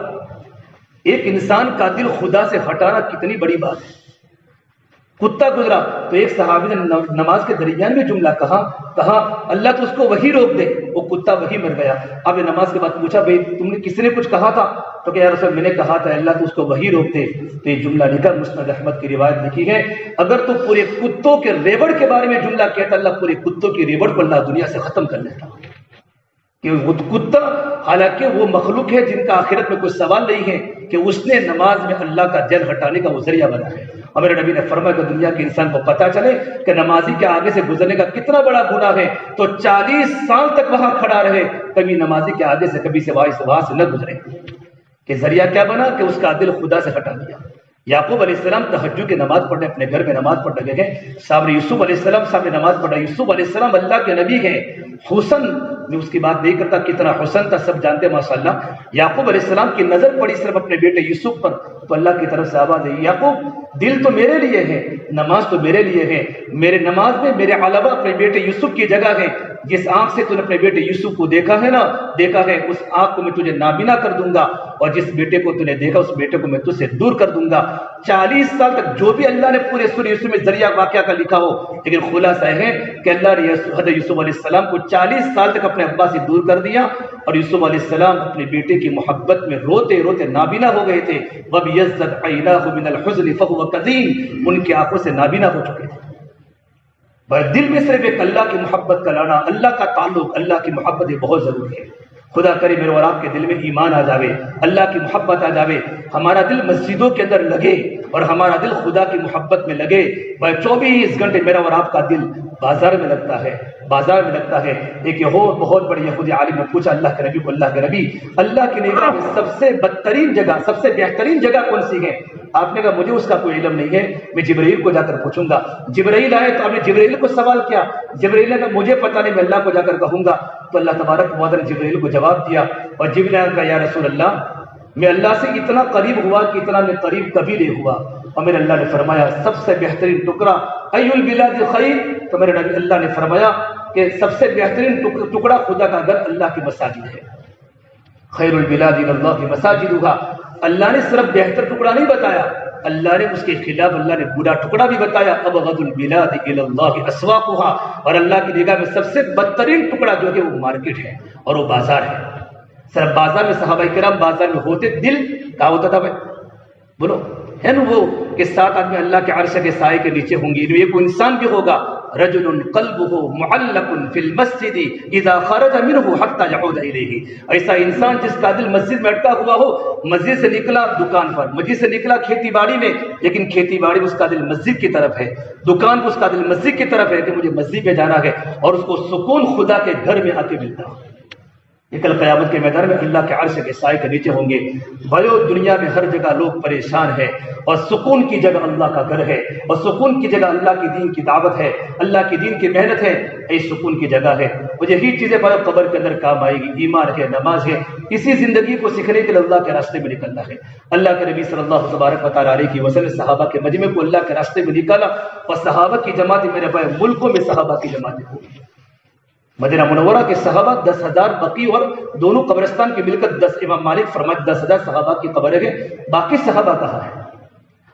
ایک انسان کا دل خدا سے ہٹانا کتنی بڑی بات ہے، کتا گزرا تو ایک صحابی نے نماز کے درمیان میں جملہ کہا اللہ تو اس کو وہی روک دے، وہ کتا وہی مر گیا۔ اب نماز کے بعد پوچھا بھائی تم نے کس نے کچھ کہا تھا؟ تو کہ یا رسول میں نے کہا تھا اللہ تو اس کو وہی روک دے۔ تو یہ جملہ لکھا مسند احمد کی روایت لکھی ہے، اگر تو پورے کتوں کے ریوڑ کے بارے میں جملہ کہتا اللہ پورے کتوں کی ریوڑ کو اللہ دنیا سے ختم کر لیتا، کہ وہ کتا حالانکہ وہ مخلوق ہے جن کا آخرت میں کوئی سوال نہیں ہے کہ اس نے نماز میں اللہ کا دل ہٹانے کا وہ ذریعہ بنا ہے۔ اور میرے نبی نے فرمایا کہ دنیا کے انسان کو پتہ چلے کہ نمازی کے آگے سے گزرنے کا کتنا بڑا گناہ ہے تو 40 سال تک وہاں کھڑا رہے، کبھی نمازی کے آگے سے کبھی سے وہاں سے نہ گزرے، کہ ذریعہ کیا بنا کہ اس کا دل خدا سے ہٹا دیا۔ یعقوب علیہ السلام تہجد کی نماز پڑھنے اپنے گھر میں نماز پڑھنے لگے، سامنے یوسف علیہ السلام سامنے نماز پڑھا۔ یوسف علیہ السلام اللہ کے نبی ہیں، حسن میں اس کی بات نہیں کرتا کتنا حسن تھا، سب جانتے ماشاءاللہ۔ یعقوب علیہ السلام کی نظر پڑی صرف اپنے بیٹے یوسف پر تو اللہ کی طرف سے آواز ہے یعقوب دل تو میرے لیے ہے، نماز تو میرے لیے ہے، میرے نماز میں میرے علاوہ اپنے بیٹے یوسف کی جگہ ہے۔ جس آنکھ سے تو نے اپنے بیٹے یوسف کو دیکھا ہے اس آنکھ کو میں تجھے نابینا کر دوں گا، اور جس بیٹے کو تو نے دیکھا اس بیٹے کو میں تجھ سے دور کر دوں گا۔ 40 سال تک جو بھی اللہ نے پورے سورہ یوسف میں ذریعہ واقعہ کا لکھا ہو، لیکن خلاصہ ہے کہ اللہ نے حضرت یوسف علیہ السلام کو 40 سال تک اپنے میں ابا سے دور کر دیا، اور یوسف علیہ السلام اپنے بیٹے کی محبت میں روتے روتے نابینا ہو گئے تھے۔ وَبِيَزَّتْ عَيْنَاهُ مِنَ الْحُزْنِ فَهُوَ كَظِيمٌ، ان کی آنکھوں سے نابینا ہو چکے تھے۔ دل میں صرف ایک اللہ کی محبت کا لانا، اللہ کا تعلق، اللہ کی محبت یہ بہت ضروری ہے۔ خدا کرے میرے اور آپ کے دل میں ایمان آ جاوے، اللہ کی محبت آ جاوے، ہمارا دل مسجدوں کے اندر لگے اور ہمارا دل خدا کی محبت میں لگے۔ 24 گھنٹے میرا اور آپ کا دل بازار میں لگتا ہے، بازار میں لگتا ہے۔ ایک بہت بڑے یہودی عالم نے پوچھا اللہ کے نبی کو، اللہ کے نبی، اللہ کی نگاہ میں سب سے بدترین جگہ، سب سے بہترین جگہ کون سی ہے؟ آپ نے کہا مجھے اس کا کوئی علم نہیں ہے، میں جبرائیل کو جا کر پوچھوں گا۔ جبرائیل آئے تو آپ نے جبرائیل کو سوال کیا، جبرائیل نے کہا مجھے پتہ نہیں، میں اللہ کو جا کر کہوں گا۔ تو اللہ تبارک و تعالیٰ نے جبرائیل کو جواب دیا، اور جبرائیل نے کہا یا رسول اللہ، میں اللہ سے اتنا قریب ہوا کہ اتنا میں قریب کبھی نہیں ہوا۔ اور میرے اللہ نے فرمایا سب سے بہترین ٹکڑا ای البلاد خیر، تو میرے نبی اللہ نے فرمایا کہ سب سے بہترین ٹکڑا خدا کا گھر اللہ کی مساجد ہے۔ خیر البلاد اللہ کی مساجدھا، اللہ نے صرف بہتر ٹکڑا نہیں بتایا، اللہ نے اس کے خلاف اللہ نے برا ٹکڑا بھی بتایا، ابغض البلاد الی اللہ اسواقها، اور اللہ کی نگاہ میں سب سے بدترین ٹکڑا جو ہے وہ مارکیٹ ہے اور وہ بازار ہے۔ صرف بازار میں صحابہ کرام بازار میں ہوتے، دل کہاں ہوتا تھا بھائی؟ بولو ہے نا وہ کہ 7 آدمی اللہ کے عرش کے سائے کے نیچے ہوں گے، یہ کوئی انسان بھی ہوگا، رجل قلبه معلق فی المسجد اذا خرج منه حتى يعود الیہ، ایسا انسان جس کا دل مسجد میں اٹکا ہوا ہو، مسجد سے نکلا دکان پر، مسجد سے نکلا کھیتی باڑی میں، لیکن کھیتی باڑی میں اس کا دل مسجد کی طرف ہے، دکان پر اس کا دل مسجد کی طرف ہے کہ مجھے مسجد میں جانا ہے، اور اس کو سکون خدا کے گھر میں آ کے ملتا ہے۔ یہ کل قیامت کے میدان میں اللہ کے عرش کے سائے کے نیچے ہوں گے۔ بھائیو دنیا میں ہر جگہ لوگ پریشان ہیں، اور سکون کی جگہ اللہ کا گھر ہے، اور سکون کی جگہ اللہ کی دین کی دعوت ہے، اللہ کی دین کی محنت ہے، یہ سکون کی جگہ ہے۔ اور یہی چیزیں بھائی قبر کے اندر کام آئے گی، ایمان ہے، نماز ہے، اسی زندگی کو سیکھنے کے لیے اللہ کے راستے میں نکلنا ہے۔ اللہ کے نبی صلی اللہ تبارک و تعالیٰ علیہ وسلم صحابہ کے مجمع کو اللہ کے راستے میں نکالا، اور صحابہ کی جماعت میرے بھائی ملکوں میں صحابہ کی جماعتیں ہوئی۔ مدینہ منورہ کے صحابہ 10,000 بقی اور دونوں قبرستان کی مل کر 10، امام مالک فرماتے 10,000 صحابہ کی قبریں ہیں، باقی صحابہ کہاں ہیں؟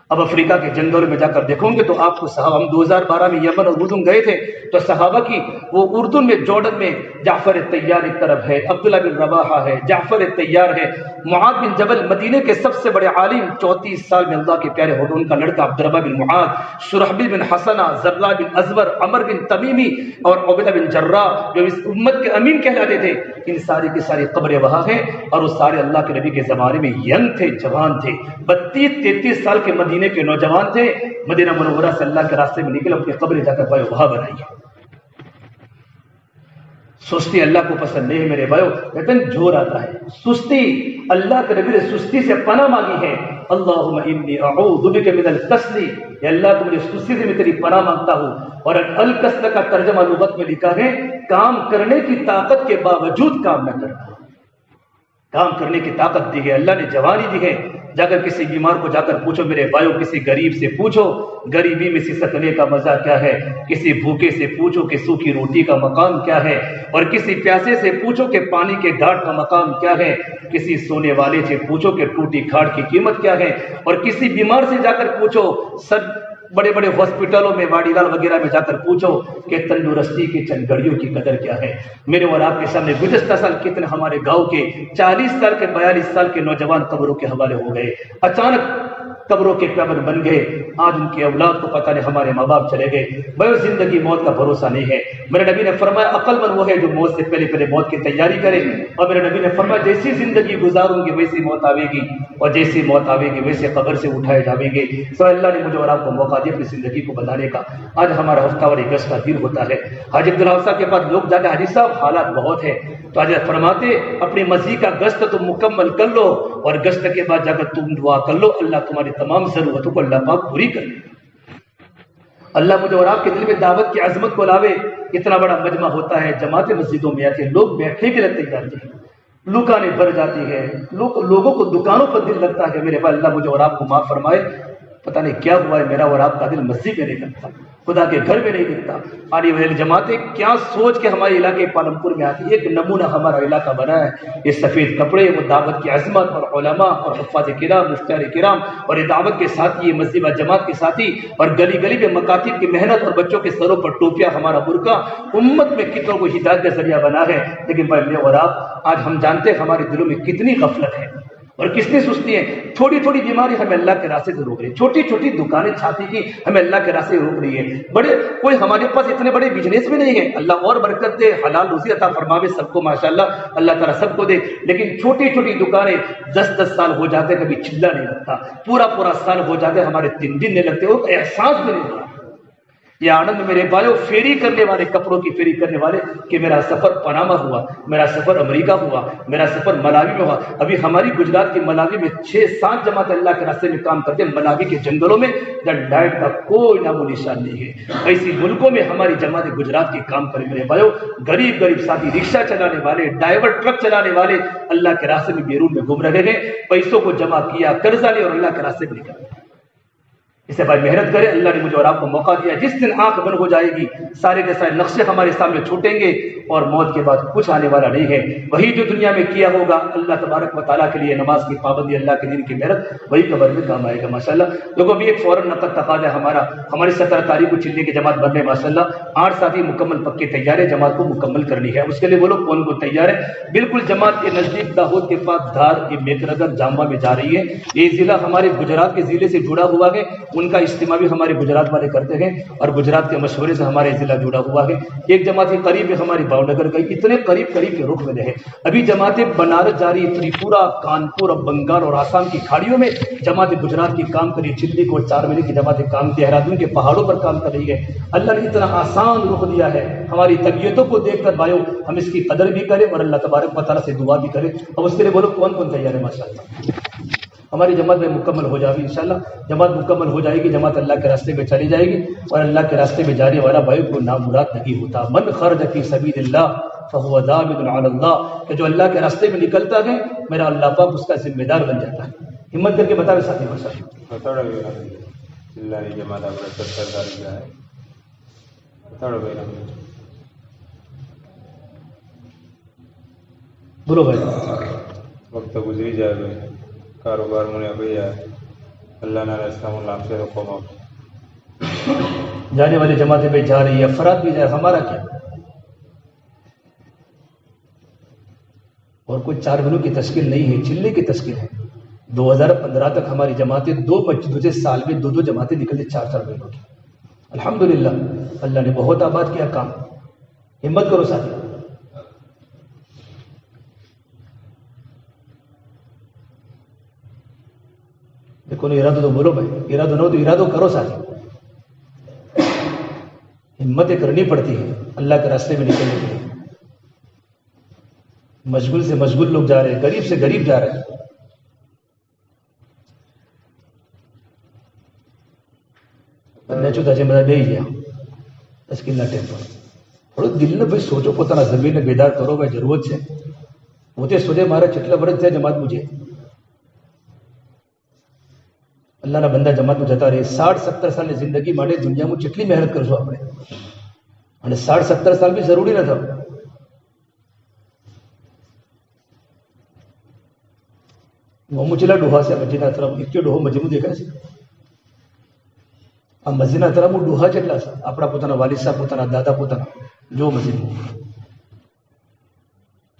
اب افریقہ کے جنگلوں میں جا کر دیکھو گے تو آپ کو صحابہ، ہم 2012 میں یمن اور اردن گئے تھے تو صحابہ کی وہ اردن میں جارڈن میں جعفر طیار ایک طرف ہے، عبداللہ بن رواحہ ہے، جعفر طیار ہے، معاذ بن جبل مدینے کے سب سے بڑے عالم 34 سال میں اللہ کے پیارے ہوتے، ان کا لڑکا عبدالرحمن بن معاذ، شرحبیل بن حسنہ، زرلہ بن ازور، عمر بن تمیمی اور عبیدہ بن جراح جو اس امت کے امین کہلاتے تھے، ان ساری کی ساری قبریں وہاں ہیں، اور وہ سارے اللہ کے نبی کے زمانے میں ینگ تھے، جوان تھے، 32-33 سال کے مدینے کے نوجوان تھے، مدینہ منورہ سے اللہ کے راستے میں نکل اپنی قبریں جا کر بھائی وہاں بنائی۔ سستی اللہ کو پسند نہیں ہے میرے بھائیو، لیکن جور آتا ہے سستی، اللہ کے نبی نے سستی سے پناہ مانگی ہے، اللہم انی اعوذ بک من الکسل، یا اللہ تو مجھے سستی سے میں تیری پناہ مانگتا ہوں۔ اور الکسل کا ترجمہ لغت میں لکھا ہے کام کرنے کی طاقت کے باوجود کام نہ کرنا، کام کرنے کی طاقت دی ہے، اللہ نے جوانی دی ہے۔ جا کر کسی بیمار کو جا کر پوچھو میرے بھائیو، کسی غریب سے پوچھو غریبی میں سسکنے کا مزہ کیا ہے، کسی بھوکے سے پوچھو کہ سوکھی روٹی کا مقام کیا ہے، اور کسی پیاسے سے پوچھو کہ پانی کے گھاٹ کا مقام کیا ہے، کسی سونے والے سے پوچھو کہ ٹوٹی کھاٹ کی قیمت کیا ہے، اور کسی بیمار سے جا کر پوچھو، سب بڑے بڑے ہاسپٹلوں میں واڈی لال وغیرہ میں جا کر پوچھو کہ تندرستی کی چند گھڑیوں کی قدر کیا ہے۔ میرے اور آپ کے سامنے گزشتہ سال کتنے ہمارے گاؤں کے 40 سال کے 42 سال کے نوجوان قبروں کے حوالے ہو گئے، اچانک قبروں کے قبر بن گئے، آج ان کی اولاد کو پتہ نہیں ہمارے ماں باپ چلے گئے۔ بھائی زندگی موت کا بھروسہ نہیں ہے، میرے نبی نے فرمایا عقل مند وہ ہے جو موت سے پہلے موت کی تیاری کرے، اور میرے نبی نے فرمایا جیسی زندگی گزاروں گے ویسی موت آئے گی، اور جیسی موت آئے گی ویسے قبر سے اٹھائے جاویں گے۔ تو اللہ نے مجھے اور آپ کو موقع دیا اپنی زندگی کو بتانے کا۔ آج ہمارا ہفتہ وار گشت کا دن ہوتا ہے، حاجی عبداللہ صاحب کے پاس لوگ جاتے حاجی صاحب حالات بہت ہے، تو حضرت فرماتے اپنی مسیح کا گشت تم مکمل کر لو، اور گشت کے بعد جا کر تم دعا کر لو، اللہ تمہاری تمام ضرورتوں کو اللہ پاک پوری کر لے۔ اللہ مجھے اور آپ کے دل میں دعوت کی عظمت کو لاوے۔ اتنا بڑا مجمع ہوتا ہے، جماعتیں مسجدوں میں آتی ہیں، لوگ بیٹھنے کے لیے تیار ہیں، دکانیں بھر جاتی ہے، لوگوں کو دکانوں پر دل لگتا ہے۔ میرے بھائی اللہ مجھے اور آپ کو معاف فرمائے۔ پتہ نہیں کیا ہوا ہے، میرا اور آپ کا دل مسجد میں نہیں لگتا، خدا کے گھر میں نہیں لگتا۔ آنے والی جماعتیں کیا سوچ کے ہمارے علاقے پالمپور میں آتی ہے، ایک نمونہ ہمارا علاقہ بنا ہے، یہ سفید کپڑے، وہ دعوت کی عظمت اور علماء اور حفاظ کرام، مفتیان کرام، اور یہ دعوت کے ساتھی، یہ مسجد و جماعت کے ساتھی، اور گلی گلی میں مکاتب کی محنت، اور بچوں کے سروں پر ٹوپیاں، ہمارا برقع امت میں کتنوں کو ہدایت کا ذریعہ بنا ہے۔ لیکن بھائی میں اور آپ آج ہم جانتے ہیں ہمارے دلوں میں کتنی غفلت ہے اور کتنی سستی ہے۔ چھوٹی چھوٹی بیماری ہمیں اللہ کے راستے سے روک رہی ہے، چھوٹی چھوٹی دکانیں چھاتی کی ہمیں اللہ کے راستے سے روک رہی ہے۔ بڑے کوئی ہمارے پاس اتنے بڑے بزنس بھی نہیں ہے، اللہ اور برکت دے، حلال روزی عطا فرماوے سب کو ماشاءاللہ، اللہ تعالیٰ سب کو دے، لیکن چھوٹی چھوٹی دکانیں 10 سال ہو جاتے کبھی چلا نہیں لگتا، پورا سال ہو جاتے ہمارے 3 دن نہیں لگتے، وہ احساس بھی نہیں ہوتا۔ یہ آنند میرے بھائیو فیری کرنے والے، کپڑوں کی فیری کرنے والے، کہ میرا سفر پاناما ہوا، میرا سفر امریکہ ہوا، میرا سفر ملاوی میں ہوا۔ ابھی ہماری گجرات کی ملاوی میں 6-7 جماعت اللہ کے راستے میں کام کرتے ہیں، ملاوی کے جنگلوں میں لائٹ کا کوئی نام و نشان نہیں ہے۔ ایسی ملکوں میں ہماری جماعت گجرات کے کام کرے میرے بھائیو، غریب ساتھی، رکشہ چلانے والے، ڈرائیور، ٹرک چلانے والے اللہ کے راستے میں بیرون میں گھوم رہے ہیں، پیسوں کو جمع کیا، قرضہ لے اور اللہ کے راستے میں نکل۔ اسے بھائی محنت کرے، اللہ نے مجھے اور آپ کو موقع دیا، جس دن آنکھ بند ہو جائے گی سارے کے سارے نقشے ہمارے سامنے چھوٹیں گے اور موت کے بعد کچھ آنے والا نہیں ہے۔ وہی جو دنیا میں کیا ہوگا اللہ تبارک و تعالیٰ کے لیے، نماز کی پابندی، اللہ کے دین کی محنت، وہی قبر میں کام آئے گا ماشاءاللہ۔ لوگوں بھی ایک فوراً نقد تقاضا ہے ہماری 17 تاریخ کو چلنے کی جماعت بننے ماشاءاللہ، 8 ساتھی مکمل پکے تیار ہے، جماعت کو مکمل کرنی ہے۔ اس کے لیے وہ لوگ کون کو تیار ہے؟ بالکل جماعت کے نزدیک داہود کے پاس دھار، یہ میکرگر جامع میں جا رہی ہے۔ یہ ضلع ہمارے گجرات کے ضلع سے جڑا ہوا ہے، ان کا اجتماع بھی ہمارے گجرات والے کرتے ہیں اور گجرات کے مشورے سے ہمارے ضلع جڑا ہوا ہے۔ ایک جماعت قریب ہماری بھاؤ نگر گئی، اتنے قریب کے رخ میں رہے۔ ابھی جماعتیں بنارس جاری، تریپورہ، کانپور اور بنگال اور آسام کی کھاڑیوں میں جماعت گجرات کی کام کری، چلی کو 4 مہینے کی جماعت کام، دہرادون کے پہاڑوں پر کام کر رہی ہے۔ اللہ نے اتنا آسان رخ دیا ہے، ہماری طبیعتوں کو دیکھ کر بھائیو ہم اس کی قدر بھی کریں اور اللہ تبارک و تعالیٰ سے دعا بھی کریں۔ اور اس کے لیے بولو کون تیار ہے ماشاءاللہ۔ ہماری جماعت میں مکمل ہو جائے گی انشاءاللہ، جماعت مکمل ہو جائے گی، جماعت اللہ کے راستے میں چلی جائے گی، اور اللہ کے راستے میں جانے والا بھائی کو نامراد نہیں ہوتا۔ من خرج فی سبیل اللہ فهو ضامن علی اللہ، کہ جو اللہ کے راستے میں نکلتا ہے میرا اللہ پاک اس کا ذمہ دار بن جاتا ہے۔ ہمت کر کے بتاوے ساتھی بولو بھائی، وقت گزری جائے گا، کاروبار میں ابھی ہے، اللہ نے رستہ ملام سے رقم جانے والی جماعتیں بھی جا رہی ہے، افراد بھی جائے، ہمارا کیا؟ اور کوئی 4 مہینوں کی تشکیل نہیں ہے، چلنے کی تشکیل ہے۔ 2015 تک ہماری جماعتیں 2 مسجدوں سے سال میں 2 جماعتیں نکلتی، 4 مہینوں کی۔ الحمدللہ اللہ نے بہت آباد کیا کام۔ ہمت کرو ساتھی، دیکھو نا، ارادہ تو بولو بھائی، ارادہ نہ ہو تو ارادہ کرو ساتھی، ہمتیں کرنی پڑتی ہے اللہ کے راستے میں نکلنے کے لیے۔ مشغول سے مشغول لوگ جا رہے ہیں، غریب سے غریب جا رہے ہیں۔ نیچو تاجے مدد دے گیا تشکیل نہ ٹیم پر تھوڑا دل نے بھائی سوچو پوتانا زمین نے بیدار کرو بھائی، ضرورت ہے ہوتے سوچے مارا چٹلا برت ہے جماعت مجھے اللہ نہ بندہ جماعت میں جتا رہے 60-70 سال زندگی مارے دنیا میں چٹلی محنت کرسو اپنے અને 60-70 સાલ બી જરૂરી ન થયો મોમુચલા ડોહા છે મજીના તરફ એક ડોહો મજીમું દેખાય છે આ મજીના તરફ ડોહા જેટલા છે આપણા પોતાના વાલિદ સાહેબ પોતાના દાદા પોતાના જો મજીદમાં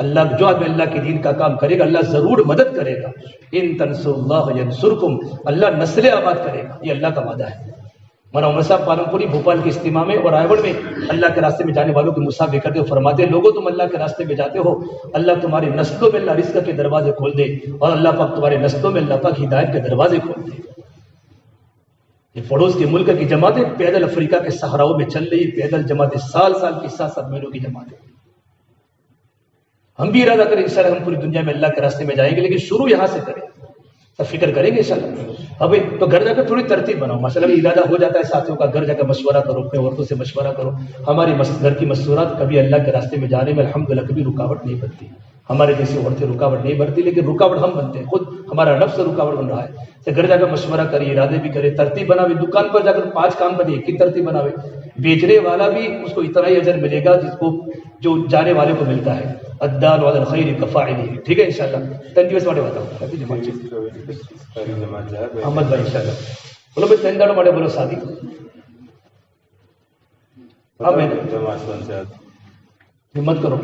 اللہ جو آدمی اللہ کے دین کا کام کرے گا اللہ ضرور مدد کرے گا. ان تنصر اللہ ینصرکم، اللہ نسلیں آباد کرے گا، یہ اللہ کا وعدہ ہے. مولانا عمر صاحب پالنپوری بھوپال کے اجتماع میں اور رائے گڑھ میں اللہ کے راستے میں جانے والوں کے مصافحے کرتے ہوئے فرماتے ہیں لوگوں تم اللہ کے راستے میں جاتے ہو، اللہ تمہاری نسلوں میں اللہ رزق کے دروازے کھول دے، اور اللہ پاک تمہارے نسلوں میں اللہ پاک ہدایت کے دروازے کھول دے. یہ پڑوس کے ملک کی جماعتیں پیدل افریقہ کے صحراؤں میں چل رہی پیدل جماعتیں، سال کی 7 مہینوں کی جماعتیں. ہم بھی ارادہ کریں انشاءاللہ ہم پوری دنیا میں اللہ کے راستے میں جائیں گے، لیکن شروع یہاں سے کریں، سب فکر کریں گے انشاءاللہ. اب تو گھر جا کر تھوڑی ترتیب بناؤ، مثلا ارادہ ہو جاتا ہے ساتھیوں کا، گھر جا کر مشورہ کرو، اپنے عورتوں سے مشورہ کرو. ہماری گھر کی مشورات کبھی اللہ کے راستے میں جانے میں الحمدللہ کبھی رکاوٹ نہیں بنتی، ہمارے جیسی عورتیں رکاوٹ نہیں بنتی، لیکن رکاوٹ ہم بنتے ہیں، خود ہمارا نفس رکاوٹ بن رہا ہے. تو گھر جا کر مشورہ کرے، ارادے بھی کرے، ترتیب بناوے. دکان پر جا کر 5 کام بنے ایک ہی ترتیب بناوے، بیچنے والا بھی اس کو اتنا ہی اجر ملے گا جس کو جو جانے والے کو ملتا ہے. الدال علی الخیر کفاعلہ. ٹھیک ہے انشاءاللہ تنجیوس ماڑے بتاؤ احمد بھائی انشاءاللہ بولو بھائی تنداڑ ماڑے بولو شادی ہمت کرو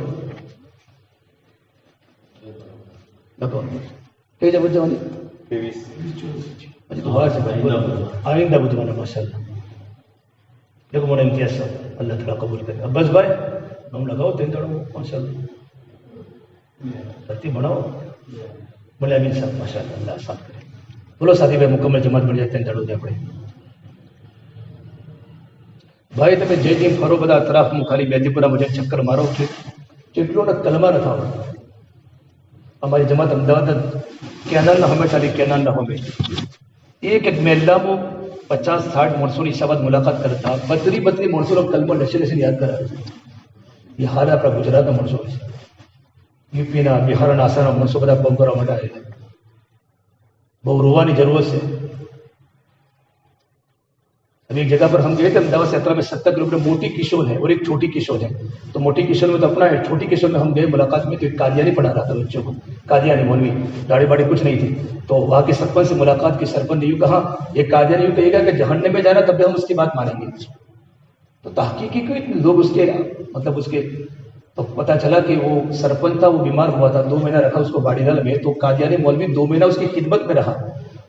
کئی جب جوانی آئندہ بدھوانا ماشاءاللہ. دیکھو مولا امتیاز صاحب اللہ تعالیٰ قبول کرے. عباس بھائی ہم لگاؤ تنداڑ ماشاءاللہ ترتیب بڑھاؤ. بولے امین صاحب ماشاءاللہ اللہ آسان کرے. بولو ساتھی بھائی مکمل جماعت بڑھ جائے تنداڑ ہو جائے پڑے بھائی તમે જે જેમ ફરો બધા અતરાફ હું ખાલી મેદીપુરા મુજબ ચક્કર મારો કે કેટલોના કલમા ન થાવ. અમારી જમાત અમદાવાદ કેનાલ ન હમે ખાલી કેનાલ ન હમે એક મહેલામાં 50-60 માણસોની શાબાદ મુલાકાત કરતા 32 માણસોનો કલમો લસી લસીને યાદ કરાવે. એ હાલ આપણા ગુજરાતના માણસો છે, યુપીના બિહારના આસામના માણસો બધા બંધ કરવા માટે આવેલા. બહુ રોવાની જરૂરત છે. ابھی ایک جگہ پر ہم گئے تھے احمدآباد سے 70 کلومیٹر موٹی کشور ہے اور ایک چھوٹی کشور ہے. تو موٹی کشور میں تو اپنا ہے، چھوٹی کشور میں ہم گئے ملاقات میں تو ایک قادیانی پڑھا رہا تھا بچوں کو، قادیانی مولوی، داڑھی باڑھی کچھ نہیں تھی. تو وہاں کے سرپنچ سے ملاقات کی. سرپنچ نے یوں کہا ایک قادیانی یوں کہے گا کہ جہنم میں جانا تب بھی ہم اس کی بات مانیں گے. تو تحقیقی کوئی لوگ اس کے مطلب اس کے تو پتہ چلا کہ وہ سرپنچ تھا، وہ بیمار ہوا تھا، 2 مہینہ رکھا اس کو باڑی نال میں. تو قادیانی مولوی 2 مہینہ اس کی خدمت میں رہا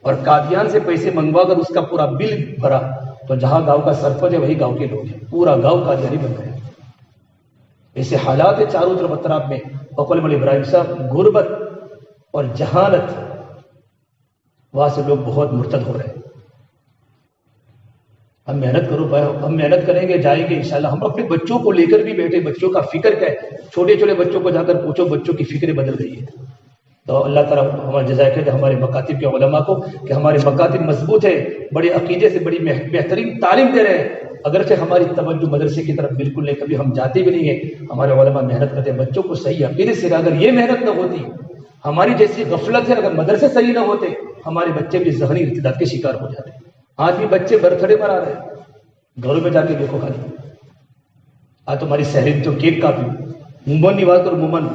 اور قادیان سے پیسے منگوا کر اس کا پورا بل بھرا. تو جہاں گاؤں کا سرپنچ ہے وہی گاؤں کے لوگ ہیں، پورا گاؤں قادیانی بن گئے. ایسے حالات ہے چاروں طرف اطراف میں. وقل مول ابراہیم صاحب غربت اور جہالت، وہاں سے لوگ بہت مرتد ہو رہے ہیں. ہم محنت کرو بھائی، ہم محنت کریں گے جائیں گے انشاءاللہ. ہم اپنے بچوں کو لے کر بھی بیٹھے، بچوں کا فکر کیا ہے، چھوٹے چھوٹے بچوں کو جا کر پوچھو، بچوں کی فکریں بدل گئی ہے. تو اللہ تعالیٰ ہمارے جزائے خیر ہمارے مکاتب کے علماء کو کہ ہمارے مکاتب مضبوط ہے، بڑے عقیدے سے بڑی بہترین تعلیم دے رہے ہیں. اگرچہ ہماری توجہ مدرسے کی طرف بالکل نہیں، کبھی ہم جاتے بھی نہیں ہیں. ہمارے علماء محنت کرتے ہیں بچوں کو صحیح عقیدے سے. اگر یہ محنت نہ ہوتی، ہماری جیسی غفلت ہے، اگر مدرسے صحیح نہ ہوتے ہمارے بچے بھی ذہنی ارتداد کے شکار ہو جاتے. آج بھی بچے برتھڈے منا رہے ہیں، گھروں میں جا کے دیکھو خالی. آج تمہاری سہری تو کیک کاپی مومن نہیں بات کرو، مومن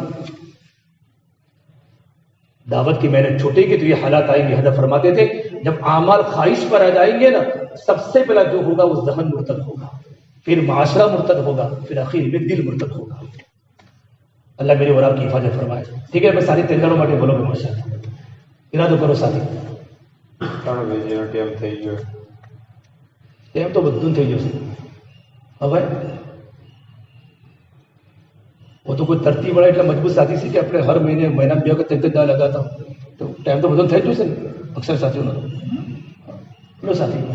دعوت کی محنت چھوٹے گی تو یہ حالات آئیں گے. حضرت فرماتے تھے جب اعمال خواہش پر آ جائیں گے نا، سب سے پہلا جو ہوگا وہ ذہن مرتد ہوگا، پھر معاشرہ مرتد ہوگا، پھر اخیر میں دل مرتد ہوگا. اللہ میرے اور آپ کی حفاظت فرمائے. ٹھیک ہے میں ساری تیلگانوں ماٹے بولو گے ماشاءاللہ. ارادو کرو ساتھی. ٹائم تو بدون થઈ જશે. હવે وہ تو کوئی ترتیب والا એટલા મજબૂત સાથી છે કે આપણે હર મહિને મહિના 2 વખત 3 દાડા લગાતા તો ટાઈમ તો બધો થઈ જશે ને અક્ષર સાથીઓનો. લો સાથી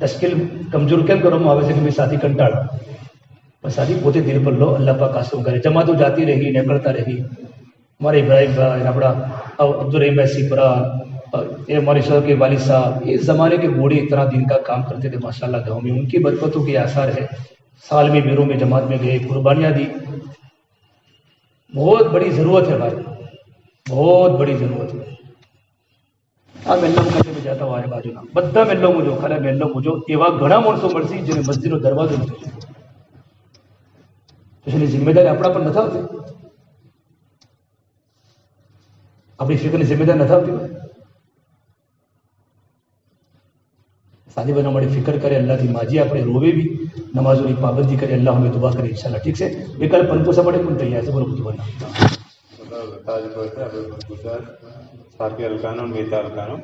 તસ્કીલ કમજોર કેમ કરવામાં આવે છે કે મેં સાથી કંટાળો બસ સાથી પોતે દિલ પર લો. અલ્લાહ પાક આસમ કરે. જમાતો જાતી રહી નીકળતા રહી. ہمارے ابراہیم بھائی اپنا عبدالرحیم بھائی سپرا، یہ ہمارے شہر کے والد صاحب، اس زمانے کے بوڑھے اتنا دن کا کام کرتے تھے ماشاءاللہ گاؤں میں. ان کی برکتوں کے آثار ہے. سال میں میروں میں جماعت میں گئے، قربانیاں دی. بہت بڑی ضرورت ہے بھائی، بہت بڑی ضرورت ہے. આ મહેલો કને મે જાતા હું આરે બાજુના બધા મહેલો મુજો ખરા મહેલો મુજો એવા ઘણા માણસો મળશે જેને મસ્જિદનો દરવાજો નથી. તો એની જિમ્મેદારી આપણા પર નથી આવતી. આપણી ફિકરની જિમ્મેદારી નથી આવતી. سادی بنا ہماری فکر کرے اللہ کی ماجی اپنے روے بھی نمازوں کی پابندی کرے اللہ ہمیں دعا کرے انشاءاللہ ٹھیک سے یہ کل پن کو سبڑے کن تیار سے بولو بنا تاج پڑھتے ہیں گزار ساتھی الکانوں بیتا الکانوں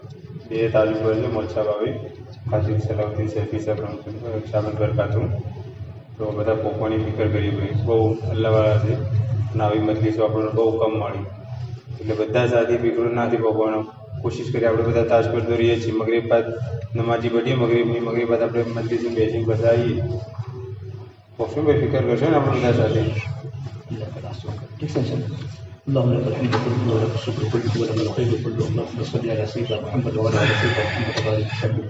یہ تاج پڑھتے مولچا باوی حاجی سلاؤدین سیفی صاحب شامل برکاتوں تو બધા પોકવાની ફિકર કરી ભાઈ બહુ અલ્લાહવાળા નાવી મજલિસો આપણને બહુ કમ મળી એટલે બધા સાથી ફિકરો નાથી પોકવાનો કોશિશ કરી આપણે બધા તાજ પર દોરીએ છીએ મગરીબ બાદ નમાજી પઢીએ મગરીબ બાદ આપણે મજલિસમાં બેસીને બધા આવીએ પોકશું ભાઈ ફિકર કરશો ને આપણે બધા સાથે ٹھیک ہے اللهم لك الحمد كله ولك الشكر كله ولك الخير كله اللهم صل على سيدنا محمد وعلى ال سيدنا محمد وبارك وسلم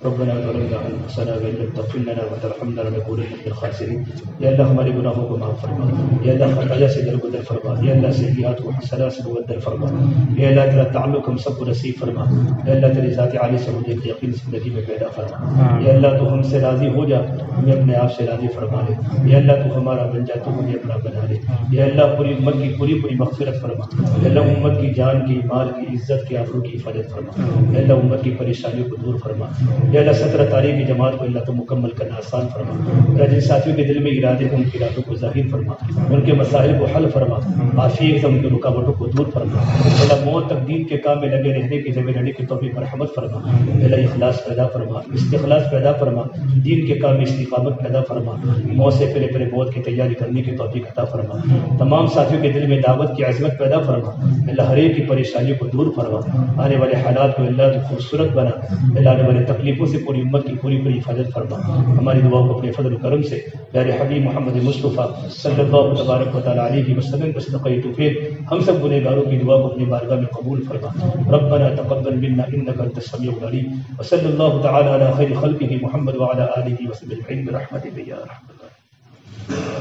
ربنا ظلمنا انفسنا وان لم تغفر لنا وترحمنا لنكونن من الخاسرين یا اللہ ہمارے گناہوں کو معاف فرما یا اللہ خطایا سے درگزر فرما یا اللہ سیئات و حسنات سے مبدل فرما یا اللہ تیرا تعلق ہم سب کو نصیب فرما یا اللہ تیری ذات عالی سے مجھے یقین زندگی میں پیدا فرما یا اللہ تو ہم سے راضی ہو جا ہمیں اپنے آپ سے راضی فرما لے یا اللہ تو ہمارا بن جا تو مجھے اپنا بنا لے یا اللہ پوری امت کی پوری مغفرت فرما یا اللہ امت کی جان کی مال کی عزت کی آبرو کی حفاظت فرما یا اللہ امت کی پریشانیوں کو دور فرما یا اللہ 17 تاریخ کی جماعت کو اللہ تو مکمل کرنا آسان فرما یا جن ساتھیوں کے دل میں ارادے ہیں ان کے ارادوں کو ظاہر فرما ان کے مسائل کو حل فرما عافیت سے ان کے رکاوٹوں کو دور فرما اللہ موت تک دین کے کام میں لگے رہنے کی جگہ رہنے کی توفیق مرحمت فرما اللہ اخلاص پیدا فرما استخلاص پیدا فرما دین کے کام میں استقامت پیدا فرما موت سے پہلے موت کی تیاری کرنے کی توفیق عطا فرما تمام ساتھیوں کے دل میں دعوت کی عظمت پیدا فرما اللہ ہر ایک کی پریشانیوں کو دور فرما آنے والے حالات کو اللہ کو خوبصورت بنا اللہ آنے والے تکلیفوں سے پوری امت کی پوری حفاظت فرما ہماری دعا کو اپنے فضل و کرم سے پیارے حبیب محمد مصطفیٰ صلی اللہ تبارک و تعالیٰ علیہ وسلم کے صدقہ توفیق ہم سب گنہگاروں کی دعا کو اپنی بارگاہ میں قبول فرما ربنا تقبل منا انك انت السميع العليم وصلی اللہ تعالی علی خیر خلقہ محمد وعلی آلہ وصحبہ اجمعین برحمتک یا ارحم الراحمین.